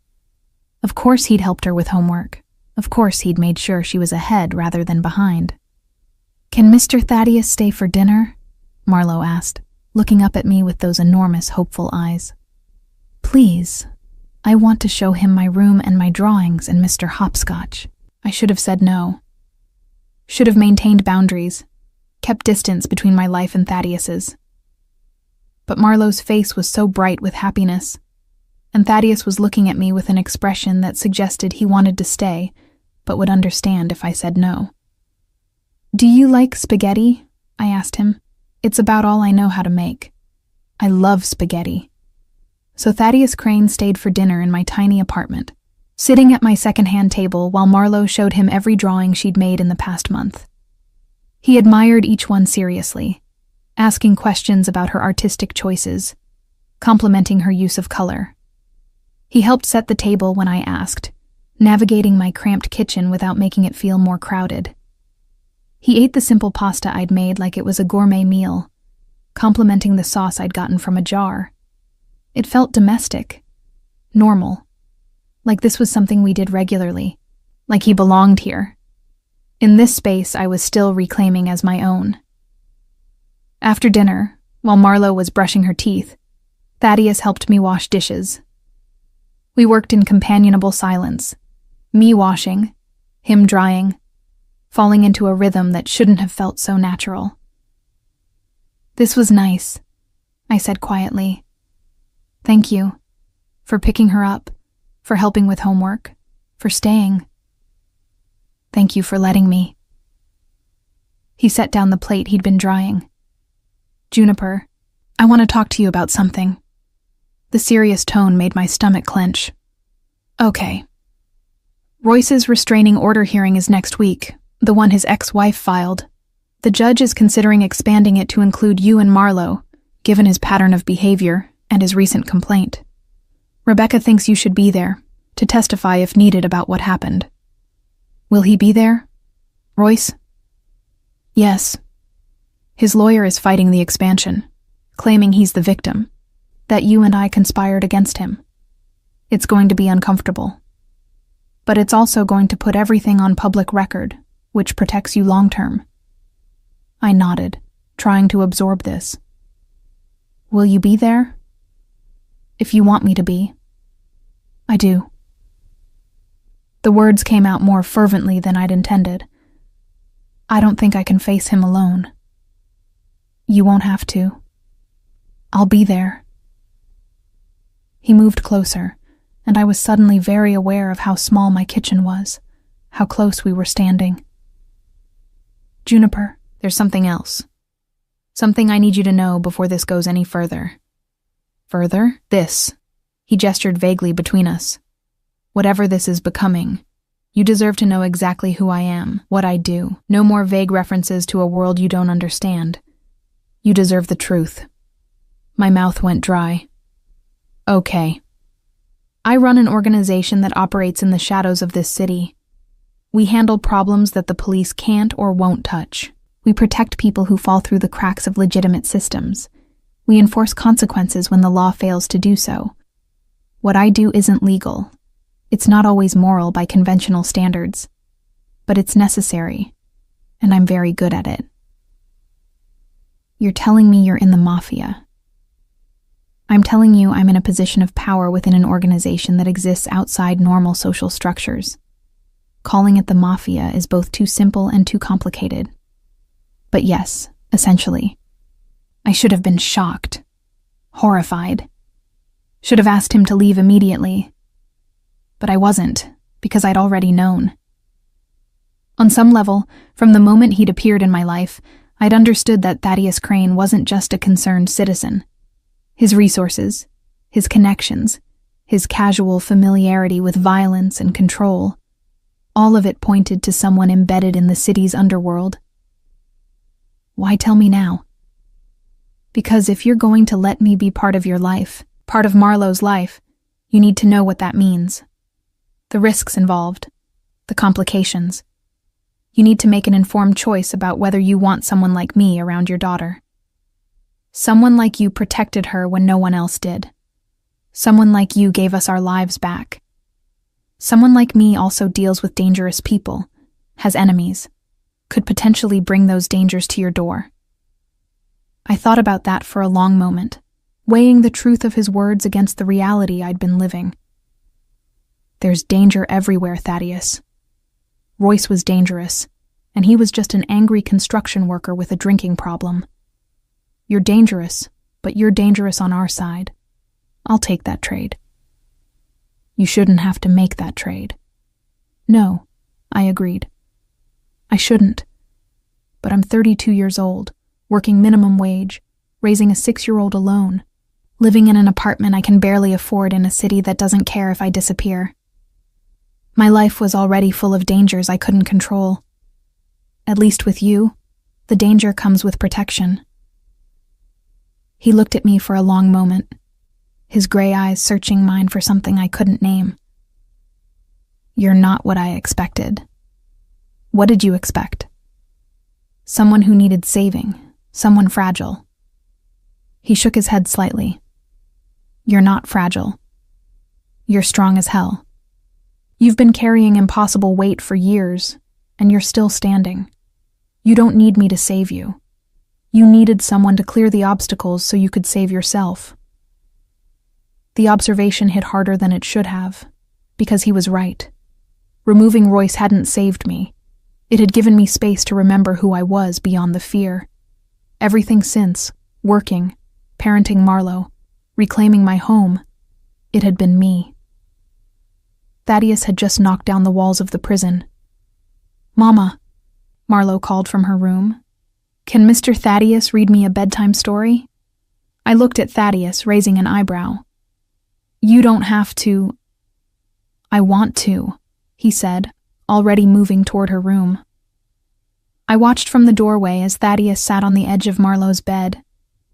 A: Of course he'd helped her with homework. Of course he'd made sure she was ahead rather than behind. "Can Mr. Thaddeus stay for dinner?" Marlo asked, looking up at me with those enormous, hopeful eyes. "Please. I want to show him my room and my drawings and Mr. Hopscotch." I should have said no. Should have maintained boundaries, kept distance between my life and Thaddeus's. But Marlo's face was so bright with happiness, and Thaddeus was looking at me with an expression that suggested he wanted to stay, but would understand if I said no. "Do you like spaghetti?" I asked him. "It's about all I know how to make. I love spaghetti." So Thaddeus Crane stayed for dinner in my tiny apartment, sitting at my second-hand table while Marlo showed him every drawing she'd made in the past month. He admired each one seriously, asking questions about her artistic choices, complimenting her use of color. He helped set the table when I asked, navigating my cramped kitchen without making it feel more crowded. He ate the simple pasta I'd made like it was a gourmet meal, complimenting the sauce I'd gotten from a jar. It felt domestic, normal, like this was something we did regularly, like he belonged here. In this space I was still reclaiming as my own. After dinner, while Marlo was brushing her teeth, Thaddeus helped me wash dishes. We worked in companionable silence, me washing, him drying, falling into a rhythm that shouldn't have felt so natural. "This was nice," I said quietly. "Thank you, for picking her up, for helping with homework, for staying. Thank you for letting me." He set down the plate he'd been drying. "Juniper, I want to talk to you about something." The serious tone made my stomach clench. "Okay. Royce's restraining order hearing is next week, the one his ex-wife filed. The judge is considering expanding it to include you and Marlo, given his pattern of behavior and his recent complaint. Rebecca thinks you should be there, to testify if needed about what happened. Will he be there? Royce?" "Yes. His lawyer is fighting the expansion, claiming he's the victim, that you and I conspired against him. It's going to be uncomfortable. But it's also going to put everything on public record, which protects you long-term." I nodded, trying to absorb this. "Will you be there?" "If you want me to be." "I do." The words came out more fervently than I'd intended. "I don't think I can face him alone." "You won't have to. I'll be there." He moved closer, and I was suddenly very aware of how small my kitchen was, how close we were standing. "Juniper, there's something else. Something I need you to know before this goes any further." "Further?" "This." He gestured vaguely between us. "Whatever this is becoming, You deserve to know exactly who I am, what I do. No more vague references to a world you don't understand. You deserve the truth. My mouth went dry. Okay. I run an organization that operates in the shadows of this city. We handle problems that the police can't or won't touch. We protect people who fall through the cracks of legitimate systems. We enforce consequences when the law fails to do so. What I do isn't legal. It's not always moral by conventional standards. But it's necessary, and I'm very good at it. You're telling me you're in the Mafia. I'm telling you I'm in a position of power within an organization that exists outside normal social structures. Calling it the Mafia is both too simple and too complicated. But yes, essentially. I should have been shocked, horrified. Should have asked him to leave immediately. But I wasn't, because I'd already known. On some level, from the moment he'd appeared in my life, I'd understood that Thaddeus Crane wasn't just a concerned citizen. His resources, his connections, his casual familiarity with violence and control, all of it pointed to someone embedded in the city's underworld. Why tell me now? Because if you're going to let me be part of your life, part of Marlowe's life, you need to know what that means. The risks involved, the complications. You need to make an informed choice about whether you want someone like me around your daughter. Someone like you protected her when no one else did. Someone like you gave us our lives back. Someone like me also deals with dangerous people, has enemies, could potentially bring those dangers to your door. I thought about that for a long moment, weighing the truth of his words against the reality I'd been living. There's danger everywhere, Thaddeus. Royce was dangerous, and he was just an angry construction worker with a drinking problem. You're dangerous, but you're dangerous on our side. I'll take that trade. You shouldn't have to make that trade. No, I agreed. I shouldn't. But I'm 32 years old, working minimum wage, raising a 6-year-old alone, living in an apartment I can barely afford in a city that doesn't care if I disappear. My life was already full of dangers I couldn't control. At least with you, the danger comes with protection. He looked at me for a long moment, his gray eyes searching mine for something I couldn't name. You're not what I expected. What did you expect? Someone who needed saving, someone fragile. He shook his head slightly. You're not fragile. You're strong as hell. You've been carrying impossible weight for years, and you're still standing. You don't need me to save you. You needed someone to clear the obstacles so you could save yourself. The observation hit harder than it should have, because he was right. Removing Royce hadn't saved me. It had given me space to remember who I was beyond the fear. Everything since, working, parenting Marlowe, reclaiming my home, it had been me. Thaddeus had just knocked down the walls of the prison. "Mama," Marlowe called from her room. "Can Mr. Thaddeus read me a bedtime story?" I looked at Thaddeus, raising an eyebrow. "You don't have to." "I want to," he said, already moving toward her room. I watched from the doorway as Thaddeus sat on the edge of Marlowe's bed,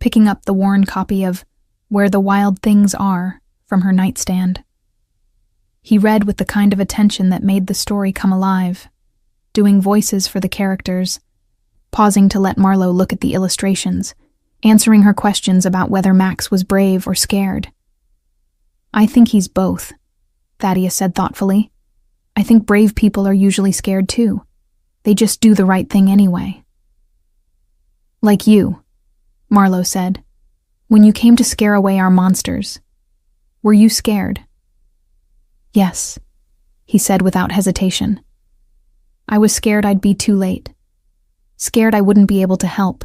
A: picking up the worn copy of Where the Wild Things Are from her nightstand. He read with the kind of attention that made the story come alive, doing voices for the characters, pausing to let Marlowe look at the illustrations, answering her questions about whether Max was brave or scared. "I think he's both," Thaddeus said thoughtfully. "I think brave people are usually scared too. They just do the right thing anyway." "Like you," Marlowe said. "When you came to scare away our monsters, were you scared?" "Yes," he said without hesitation. "I was scared I'd be too late. Scared I wouldn't be able to help.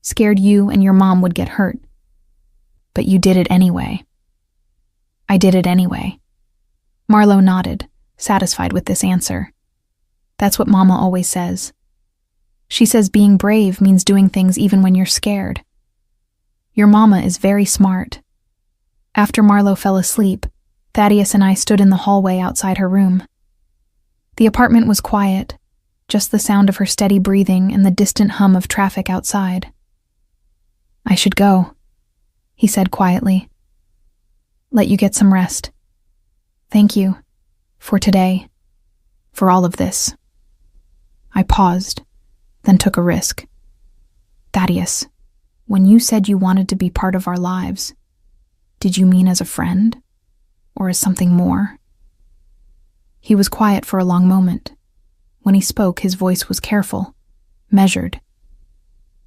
A: Scared you and your mom would get hurt. But you did it anyway." "I did it anyway." Marlowe nodded, satisfied with this answer. "That's what Mama always says. She says being brave means doing things even when you're scared. Your Mama is very smart." After Marlowe fell asleep, Thaddeus and I stood in the hallway outside her room. The apartment was quiet, just the sound of her steady breathing and the distant hum of traffic outside. "I should go," he said quietly. "Let you get some rest. Thank you. For today. For all of this." I paused, then took a risk. "Thaddeus, when you said you wanted to be part of our lives, did you mean as a friend? Or as something more?" He was quiet for a long moment. When he spoke, his voice was careful, measured.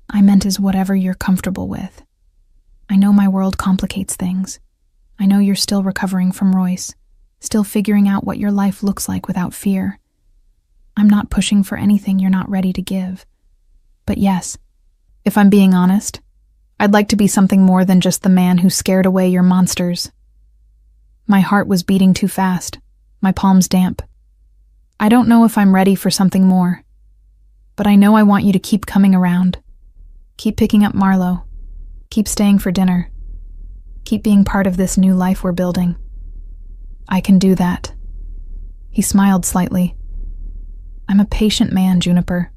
A: "I meant as whatever you're comfortable with. I know my world complicates things. I know you're still recovering from Royce, still figuring out what your life looks like without fear. I'm not pushing for anything you're not ready to give. But yes, if I'm being honest, I'd like to be something more than just the man who scared away your monsters." My heart was beating too fast, my palms damp. "I don't know if I'm ready for something more, but I know I want you to keep coming around. Keep picking up Marlo. Keep staying for dinner. Keep being part of this new life we're building. I can do that." He smiled slightly. "I'm a patient man, Juniper.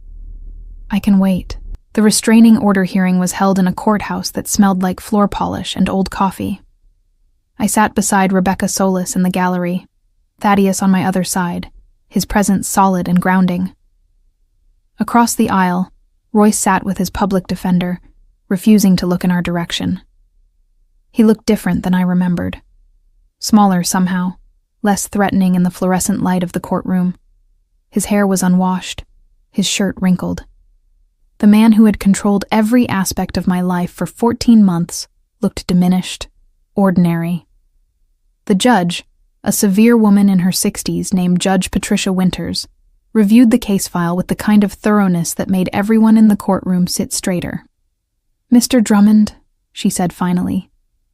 A: I can wait." The restraining order hearing was held in a courthouse that smelled like floor polish and old coffee. I sat beside Rebecca Solis in the gallery, Thaddeus on my other side, his presence solid and grounding. Across the aisle, Royce sat with his public defender, refusing to look in our direction. He looked different than I remembered. Smaller somehow, less threatening in the fluorescent light of the courtroom. His hair was unwashed, his shirt wrinkled. The man who had controlled every aspect of my life for 14 months looked diminished, ordinary. The judge, a severe woman in her 60s named Judge Patricia Winters, reviewed the case file with the kind of thoroughness that made everyone in the courtroom sit straighter. "Mr. Drummond," she said finally,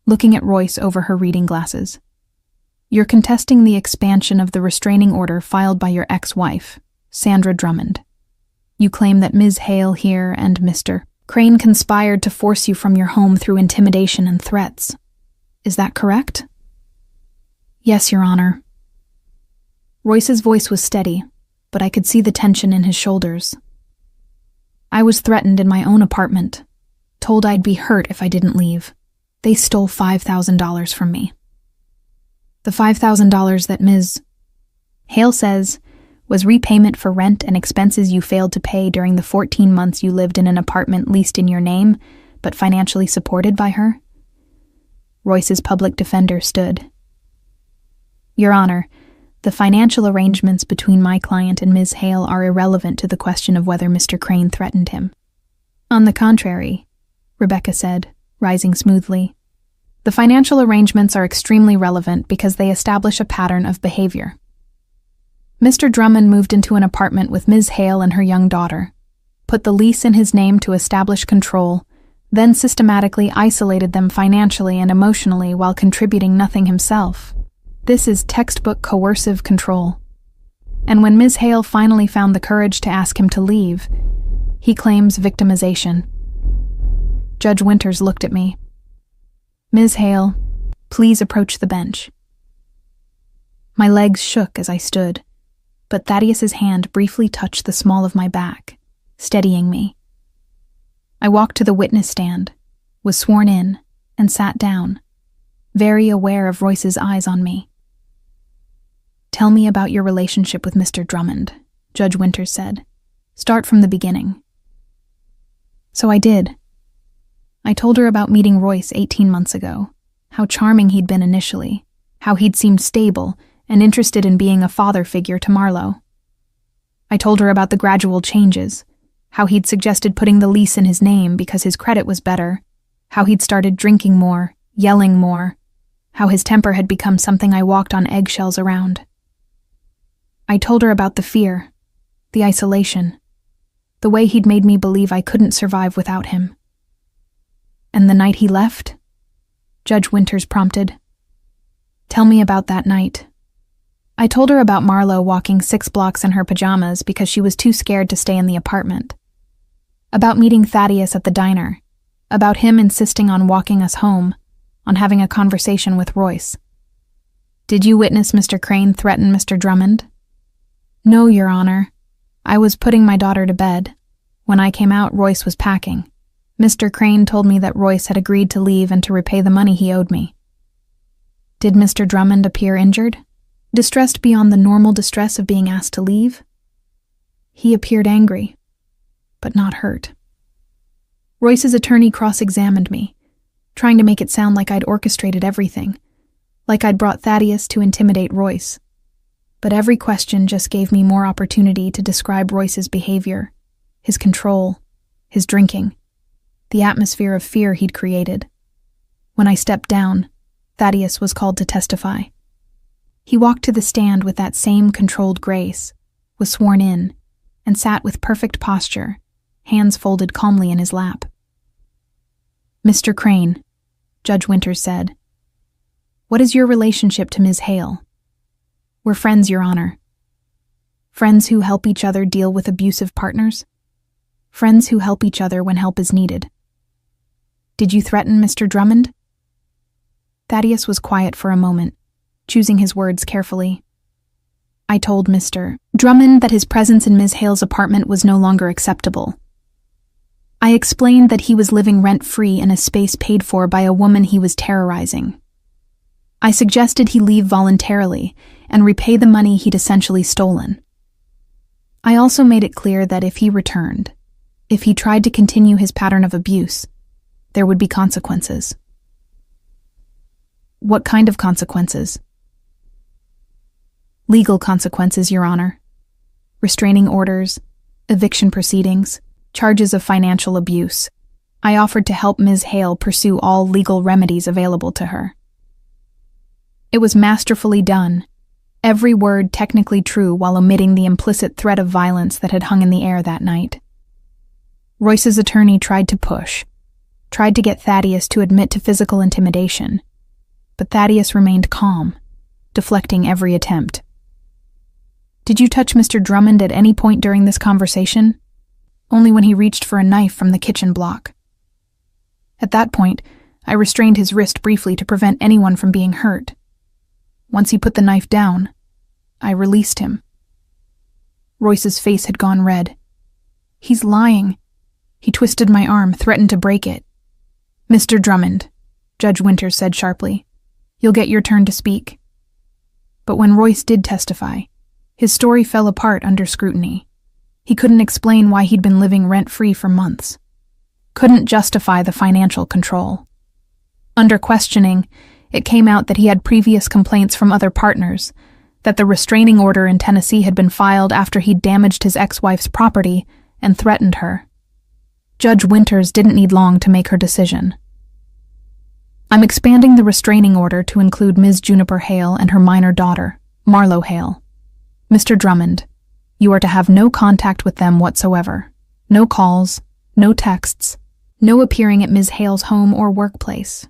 A: looking at Royce over her reading glasses, "you're contesting the expansion of the restraining order filed by your ex-wife, Sandra Drummond. You claim that Ms. Hale here and Mr. Crane conspired to force you from your home through intimidation and threats. Is that correct?" "Yes, Your Honor." Royce's voice was steady, but I could see the tension in his shoulders. "I was threatened in my own apartment, told I'd be hurt if I didn't leave. They stole $5,000 from me. The $5,000 that Ms. Hale says was repayment for rent and expenses you failed to pay during the 14 months you lived in an apartment leased in your name, but financially supported by her." Royce's public defender stood. "Your Honor, the financial arrangements between my client and Ms. Hale are irrelevant to the question of whether Mr. Crane threatened him." "On the contrary," Rebecca said, rising smoothly, "the financial arrangements are extremely relevant because they establish a pattern of behavior. Mr. Drummond moved into an apartment with Ms. Hale and her young daughter, put the lease in his name to establish control, then systematically isolated them financially and emotionally while contributing nothing himself. This is textbook coercive control. And when Ms. Hale finally found the courage to ask him to leave, he claims victimization." Judge Winters looked at me. "Ms. Hale, please approach the bench." My legs shook as I stood, but Thaddeus's hand briefly touched the small of my back, steadying me. I walked to the witness stand, was sworn in, and sat down, very aware of Royce's eyes on me. "Tell me about your relationship with Mr. Drummond," Judge Winters said. "Start from the beginning." So I did. I told her about meeting Royce 18 months ago, how charming he'd been initially, how he'd seemed stable and interested in being a father figure to Marlo. I told her about the gradual changes, how he'd suggested putting the lease in his name because his credit was better, how he'd started drinking more, yelling more, how his temper had become something I walked on eggshells around. I told her about the fear, the isolation, the way he'd made me believe I couldn't survive without him. "And the night he left?" Judge Winters prompted. "Tell me about that night." I told her about Marlo walking 6 blocks in her pajamas because she was too scared to stay in the apartment. About meeting Thaddeus at the diner. About him insisting on walking us home, on having a conversation with Royce. "Did you witness Mr. Crane threaten Mr. Drummond?" No, Your Honor. I was putting my daughter to bed. When I came out, Royce was packing. Mr. Crane told me that Royce had agreed to leave and to repay the money he owed me. Did Mr. Drummond appear injured? Distressed beyond the normal distress of being asked to leave? He appeared angry, but not hurt. Royce's attorney cross-examined me, trying to make it sound like I'd orchestrated everything, like I'd brought Thaddeus to intimidate Royce. But every question just gave me more opportunity to describe Royce's behavior, his control, his drinking, the atmosphere of fear he'd created. When I stepped down, Thaddeus was called to testify. He walked to the stand with that same controlled grace, was sworn in, and sat with perfect posture, hands folded calmly in his lap. Mr. Crane, Judge Winters said, what is your relationship to Ms. Hale? We're friends, Your Honor. Friends who help each other deal with abusive partners? Friends who help each other when help is needed. Did you threaten Mr. Drummond? Thaddeus was quiet for a moment, choosing his words carefully. I told Mr. Drummond that his presence in Ms. Hale's apartment was no longer acceptable. I explained that he was living rent-free in a space paid for by a woman he was terrorizing. I suggested he leave voluntarily and repay the money he'd essentially stolen. I also made it clear that if he returned, if he tried to continue his pattern of abuse, there would be consequences. What kind of consequences? Legal consequences, Your Honor. Restraining orders, eviction proceedings, charges of financial abuse. I offered to help Ms. Hale pursue all legal remedies available to her. It was masterfully done, every word technically true while omitting the implicit threat of violence that had hung in the air that night. Royce's attorney tried to push, tried to get Thaddeus to admit to physical intimidation, but Thaddeus remained calm, deflecting every attempt. Did you touch Mr. Drummond at any point during this conversation? Only when he reached for a knife from the kitchen block. At that point, I restrained his wrist briefly to prevent anyone from being hurt. Once he put the knife down, I released him. Royce's face had gone red. He's lying. He twisted my arm, threatened to break it. Mr. Drummond, Judge Winters said sharply, you'll get your turn to speak. But when Royce did testify, his story fell apart under scrutiny. He couldn't explain why he'd been living rent-free for months. Couldn't justify the financial control. Under questioning, it came out that he had previous complaints from other partners, that the restraining order in Tennessee had been filed after he'd damaged his ex-wife's property and threatened her. Judge Winters didn't need long to make her decision. I'm expanding the restraining order to include Ms. Juniper Hale and her minor daughter, Marlo Hale. Mr. Drummond, you are to have no contact with them whatsoever. No calls, no texts, no appearing at Ms. Hale's home or workplace.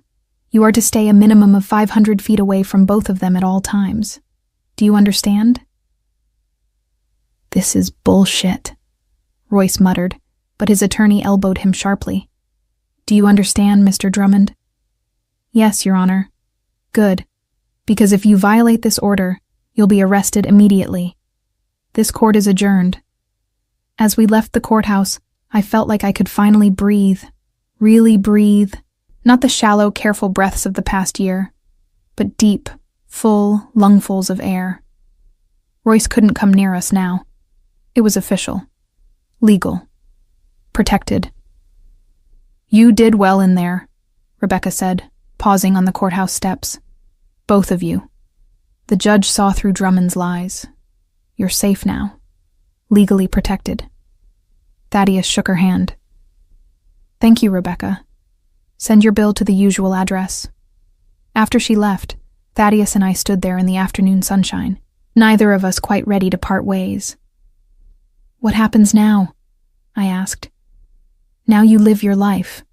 A: You are to stay a minimum of 500 feet away from both of them at all times. Do you understand? This is bullshit, Royce muttered, but his attorney elbowed him sharply. Do you understand, Mr. Drummond? Yes, Your Honor. Good, because if you violate this order, you'll be arrested immediately. This court is adjourned. As we left the courthouse, I felt like I could finally breathe, really breathe. Not the shallow, careful breaths of the past year, but deep, full lungfuls of air. Royce couldn't come near us now. It was official. Legal. Protected. You did well in there, Rebecca said, pausing on the courthouse steps. Both of you. The judge saw through Drummond's lies. You're safe now. Legally protected. Thaddeus shook her hand. Thank you, Rebecca. Send your bill to the usual address. After she left, Thaddeus and I stood there in the afternoon sunshine, neither of us quite ready to part ways. What happens now? I asked. Now you live your life.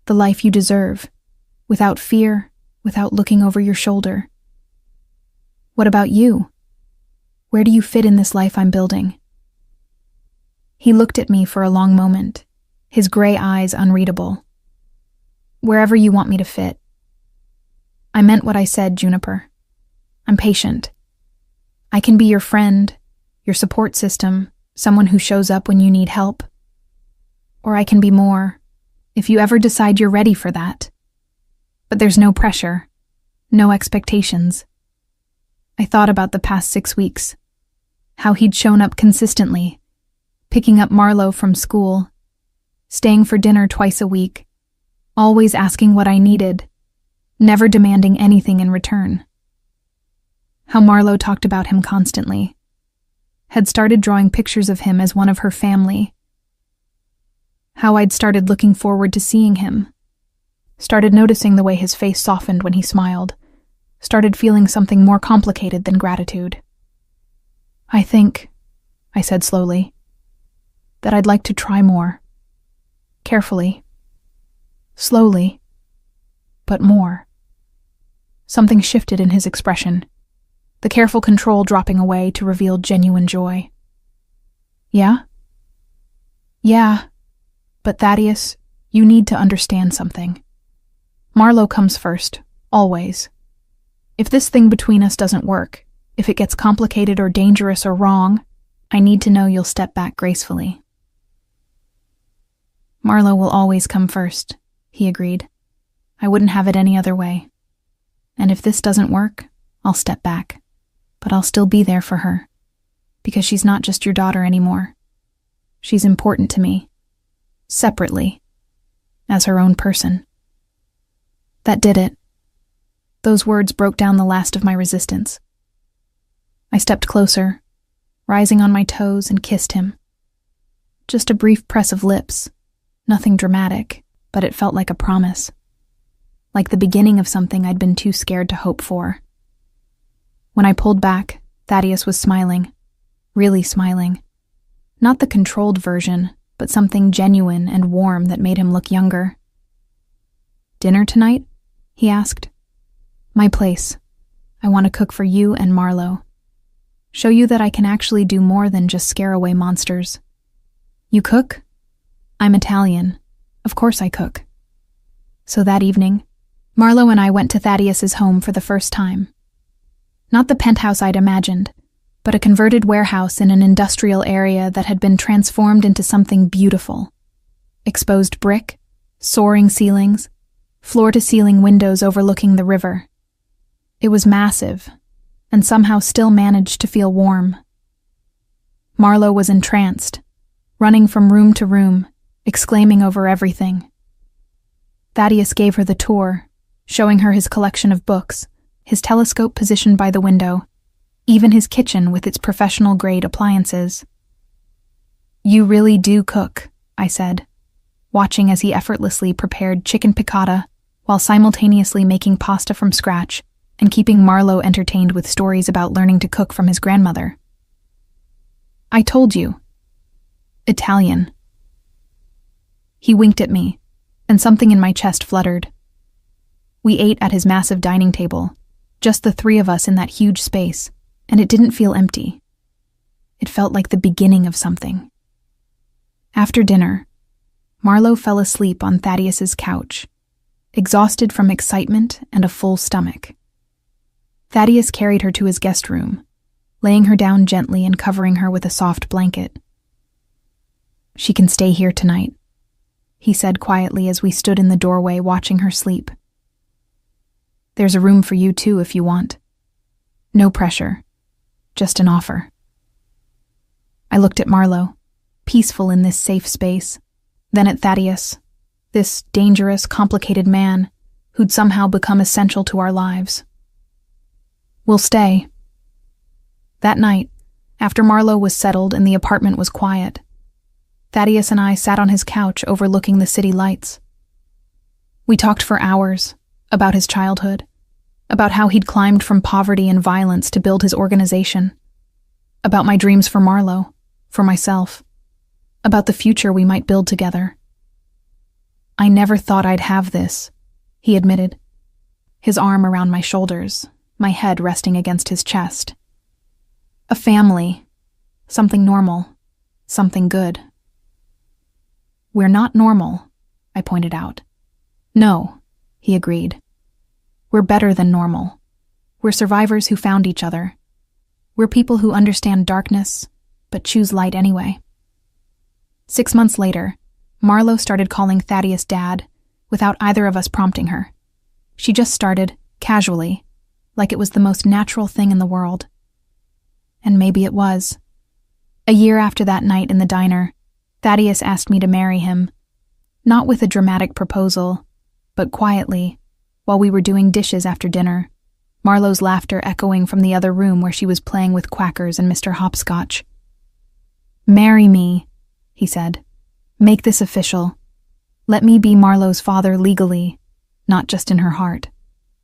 A: The life you deserve, without fear, without looking over your shoulder. What about you? Where do you fit in this life I'm building? He looked at me for a long moment, his gray eyes unreadable. Wherever you want me to fit. I meant what I said, Juniper. I'm patient. I can be your friend, your support system, someone who shows up when you need help. Or I can be more, if you ever decide you're ready for that. But there's no pressure, no expectations. I thought about the past 6 weeks, how he'd shown up consistently, picking up Marlo from school, staying for dinner twice a week, always asking what I needed, never demanding anything in return. How Marlo talked about him constantly, had started drawing pictures of him as one of her family. How I'd started looking forward to seeing him, started noticing the way his face softened when he smiled, started feeling something more complicated than gratitude. I think, I said slowly, that I'd like to try more. Carefully. Slowly. But more. Something shifted in his expression, the careful control dropping away to reveal genuine joy. Yeah? Yeah. But Thaddeus, you need to understand something. Marlo comes first, always. If this thing between us doesn't work, if it gets complicated or dangerous or wrong, I need to know you'll step back gracefully. Marlo will always come first, he agreed. I wouldn't have it any other way. And if this doesn't work, I'll step back. But I'll still be there for her. Because she's not just your daughter anymore. She's important to me. Separately. As her own person. That did it. Those words broke down the last of my resistance. I stepped closer, rising on my toes, and kissed him. Just a brief press of lips. Nothing dramatic, but it felt like a promise. Like the beginning of something I'd been too scared to hope for. When I pulled back, Thaddeus was smiling. Really smiling. Not the controlled version, but something genuine and warm that made him look younger. Dinner tonight? He asked. My place. I want to cook for you and Marlo. Show you that I can actually do more than just scare away monsters. You cook? I'm Italian. Of course I cook. So that evening, Marlo and I went to Thaddeus's home for the first time. Not the penthouse I'd imagined, but a converted warehouse in an industrial area that had been transformed into something beautiful. Exposed brick, soaring ceilings, floor-to-ceiling windows overlooking the river. It was massive, and somehow still managed to feel warm. Marlo was entranced, running from room to room, exclaiming over everything. Thaddeus gave her the tour, showing her his collection of books, his telescope positioned by the window, even his kitchen with its professional-grade appliances. You really do cook, I said, watching as he effortlessly prepared chicken piccata while simultaneously making pasta from scratch and keeping Marlo entertained with stories about learning to cook from his grandmother. I told you. Italian. He winked at me, and something in my chest fluttered. We ate at his massive dining table, just the three of us in that huge space, and it didn't feel empty. It felt like the beginning of something. After dinner, Marlo fell asleep on Thaddeus's couch, exhausted from excitement and a full stomach. Thaddeus carried her to his guest room, laying her down gently and covering her with a soft blanket. She can stay here tonight, he said quietly as we stood in the doorway watching her sleep. There's a room for you too if you want. No pressure, just an offer. I looked at Marlo, peaceful in this safe space, then at Thaddeus, this dangerous, complicated man who'd somehow become essential to our lives. We'll stay. That night, after Marlo was settled and the apartment was quiet, Thaddeus and I sat on his couch overlooking the city lights. We talked for hours about his childhood, about how he'd climbed from poverty and violence to build his organization, about my dreams for Marlo, for myself, about the future we might build together. I never thought I'd have this, he admitted, his arm around my shoulders, my head resting against his chest. A family, something normal, something good. We're not normal, I pointed out. No, he agreed. We're better than normal. We're survivors who found each other. We're people who understand darkness, but choose light anyway. 6 months later, Marlo started calling Thaddeus Dad without either of us prompting her. She just started, casually, like it was the most natural thing in the world. And maybe it was. A year after that night in the diner, Thaddeus asked me to marry him, not with a dramatic proposal, but quietly, while we were doing dishes after dinner, Marlo's laughter echoing from the other room where she was playing with Quackers and Mr. Hopscotch. "Marry me," he said. "Make this official. Let me be Marlo's father legally, not just in her heart.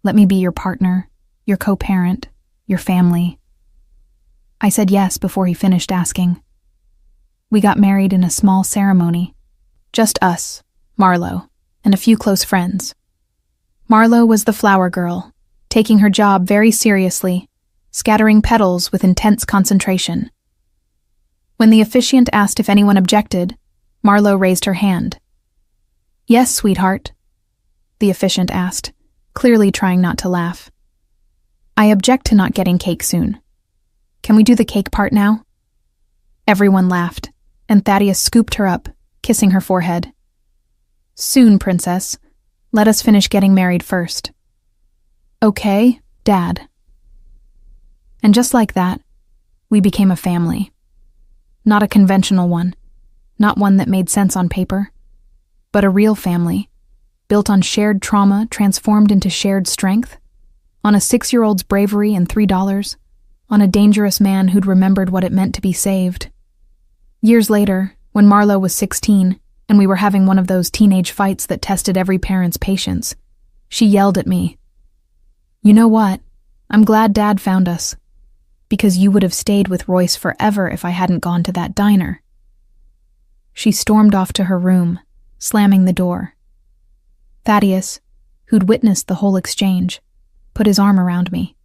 A: Let me be your partner, your co-parent, your family." I said yes before he finished asking. We got married in a small ceremony. Just us, Marlo, and a few close friends. Marlo was the flower girl, taking her job very seriously, scattering petals with intense concentration. When the officiant asked if anyone objected, Marlo raised her hand. "Yes, sweetheart," the officiant asked, clearly trying not to laugh. "I object to not getting cake soon. Can we do the cake part now?" Everyone laughed, and Thaddeus scooped her up, kissing her forehead. "Soon, princess. Let us finish getting married first." "Okay, Dad." And just like that, we became a family. Not a conventional one, not one that made sense on paper, but a real family, built on shared trauma transformed into shared strength, on a 6-year-old's bravery and $3, on a dangerous man who'd remembered what it meant to be saved. Years later, when Marlo was 16, and we were having one of those teenage fights that tested every parent's patience, she yelled at me, "You know what? I'm glad Dad found us, because you would have stayed with Royce forever if I hadn't gone to that diner." She stormed off to her room, slamming the door. Thaddeus, who'd witnessed the whole exchange, put his arm around me.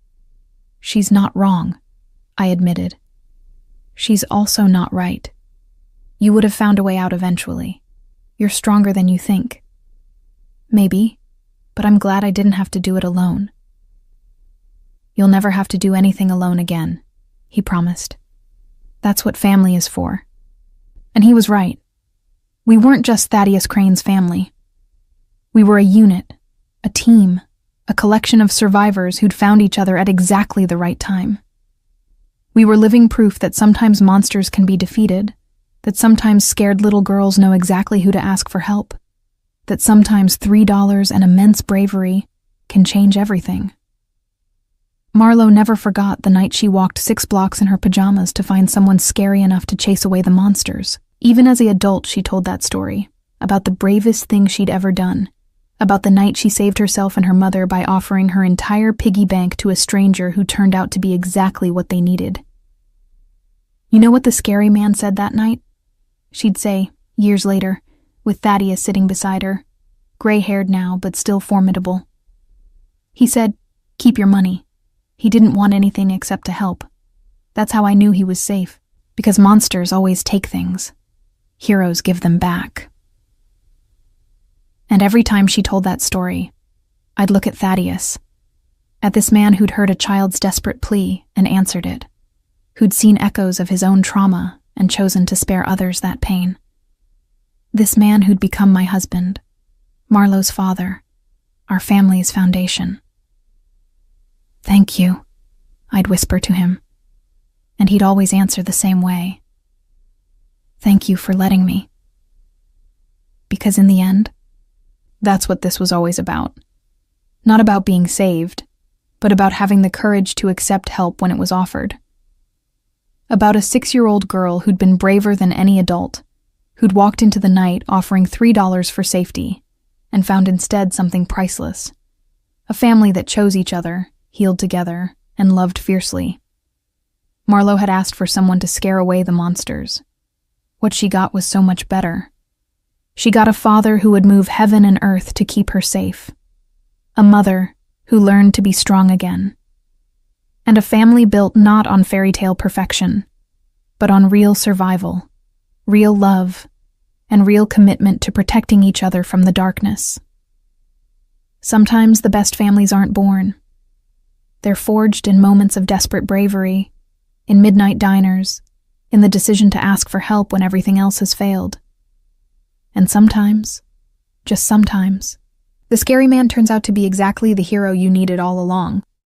A: "She's not wrong," I admitted. "She's also not right. You would have found a way out eventually. You're stronger than you think." "Maybe, but I'm glad I didn't have to do it alone." "You'll never have to do anything alone again," he promised. "That's what family is for." And he was right. We weren't just Thaddeus Crane's family. We were a unit, a team, a collection of survivors who'd found each other at exactly the right time. We were living proof that sometimes monsters can be defeated, that sometimes scared little girls know exactly who to ask for help, that sometimes $3 and immense bravery can change everything. Marlo never forgot the night she walked 6 blocks in her pajamas to find someone scary enough to chase away the monsters. Even as an adult, she told that story, about the bravest thing she'd ever done, about the night she saved herself and her mother by offering her entire piggy bank to a stranger who turned out to be exactly what they needed. You know what the scary man said that night? She'd say, years later, with Thaddeus sitting beside her, gray-haired now but still formidable. He said, "Keep your money." He didn't want anything except to help. That's how I knew he was safe, because monsters always take things. Heroes give them back. And every time she told that story, I'd look at Thaddeus, at this man who'd heard a child's desperate plea and answered it, who'd seen echoes of his own trauma and chosen to spare others that pain. This man who'd become my husband, Marlo's father, our family's foundation. "Thank you," I'd whisper to him, and he'd always answer the same way. "Thank you for letting me." Because in the end, that's what this was always about. Not about being saved, but about having the courage to accept help when it was offered. About a 6-year-old girl who'd been braver than any adult, who'd walked into the night offering $3 for safety, and found instead something priceless. A family that chose each other, healed together, and loved fiercely. Marlo had asked for someone to scare away the monsters. What she got was so much better. She got a father who would move heaven and earth to keep her safe. A mother who learned to be strong again. And a family built not on fairy tale perfection, but on real survival, real love, and real commitment to protecting each other from the darkness. Sometimes the best families aren't born. They're forged in moments of desperate bravery, in midnight diners, in the decision to ask for help when everything else has failed. And sometimes, just sometimes, the scary man turns out to be exactly the hero you needed all along.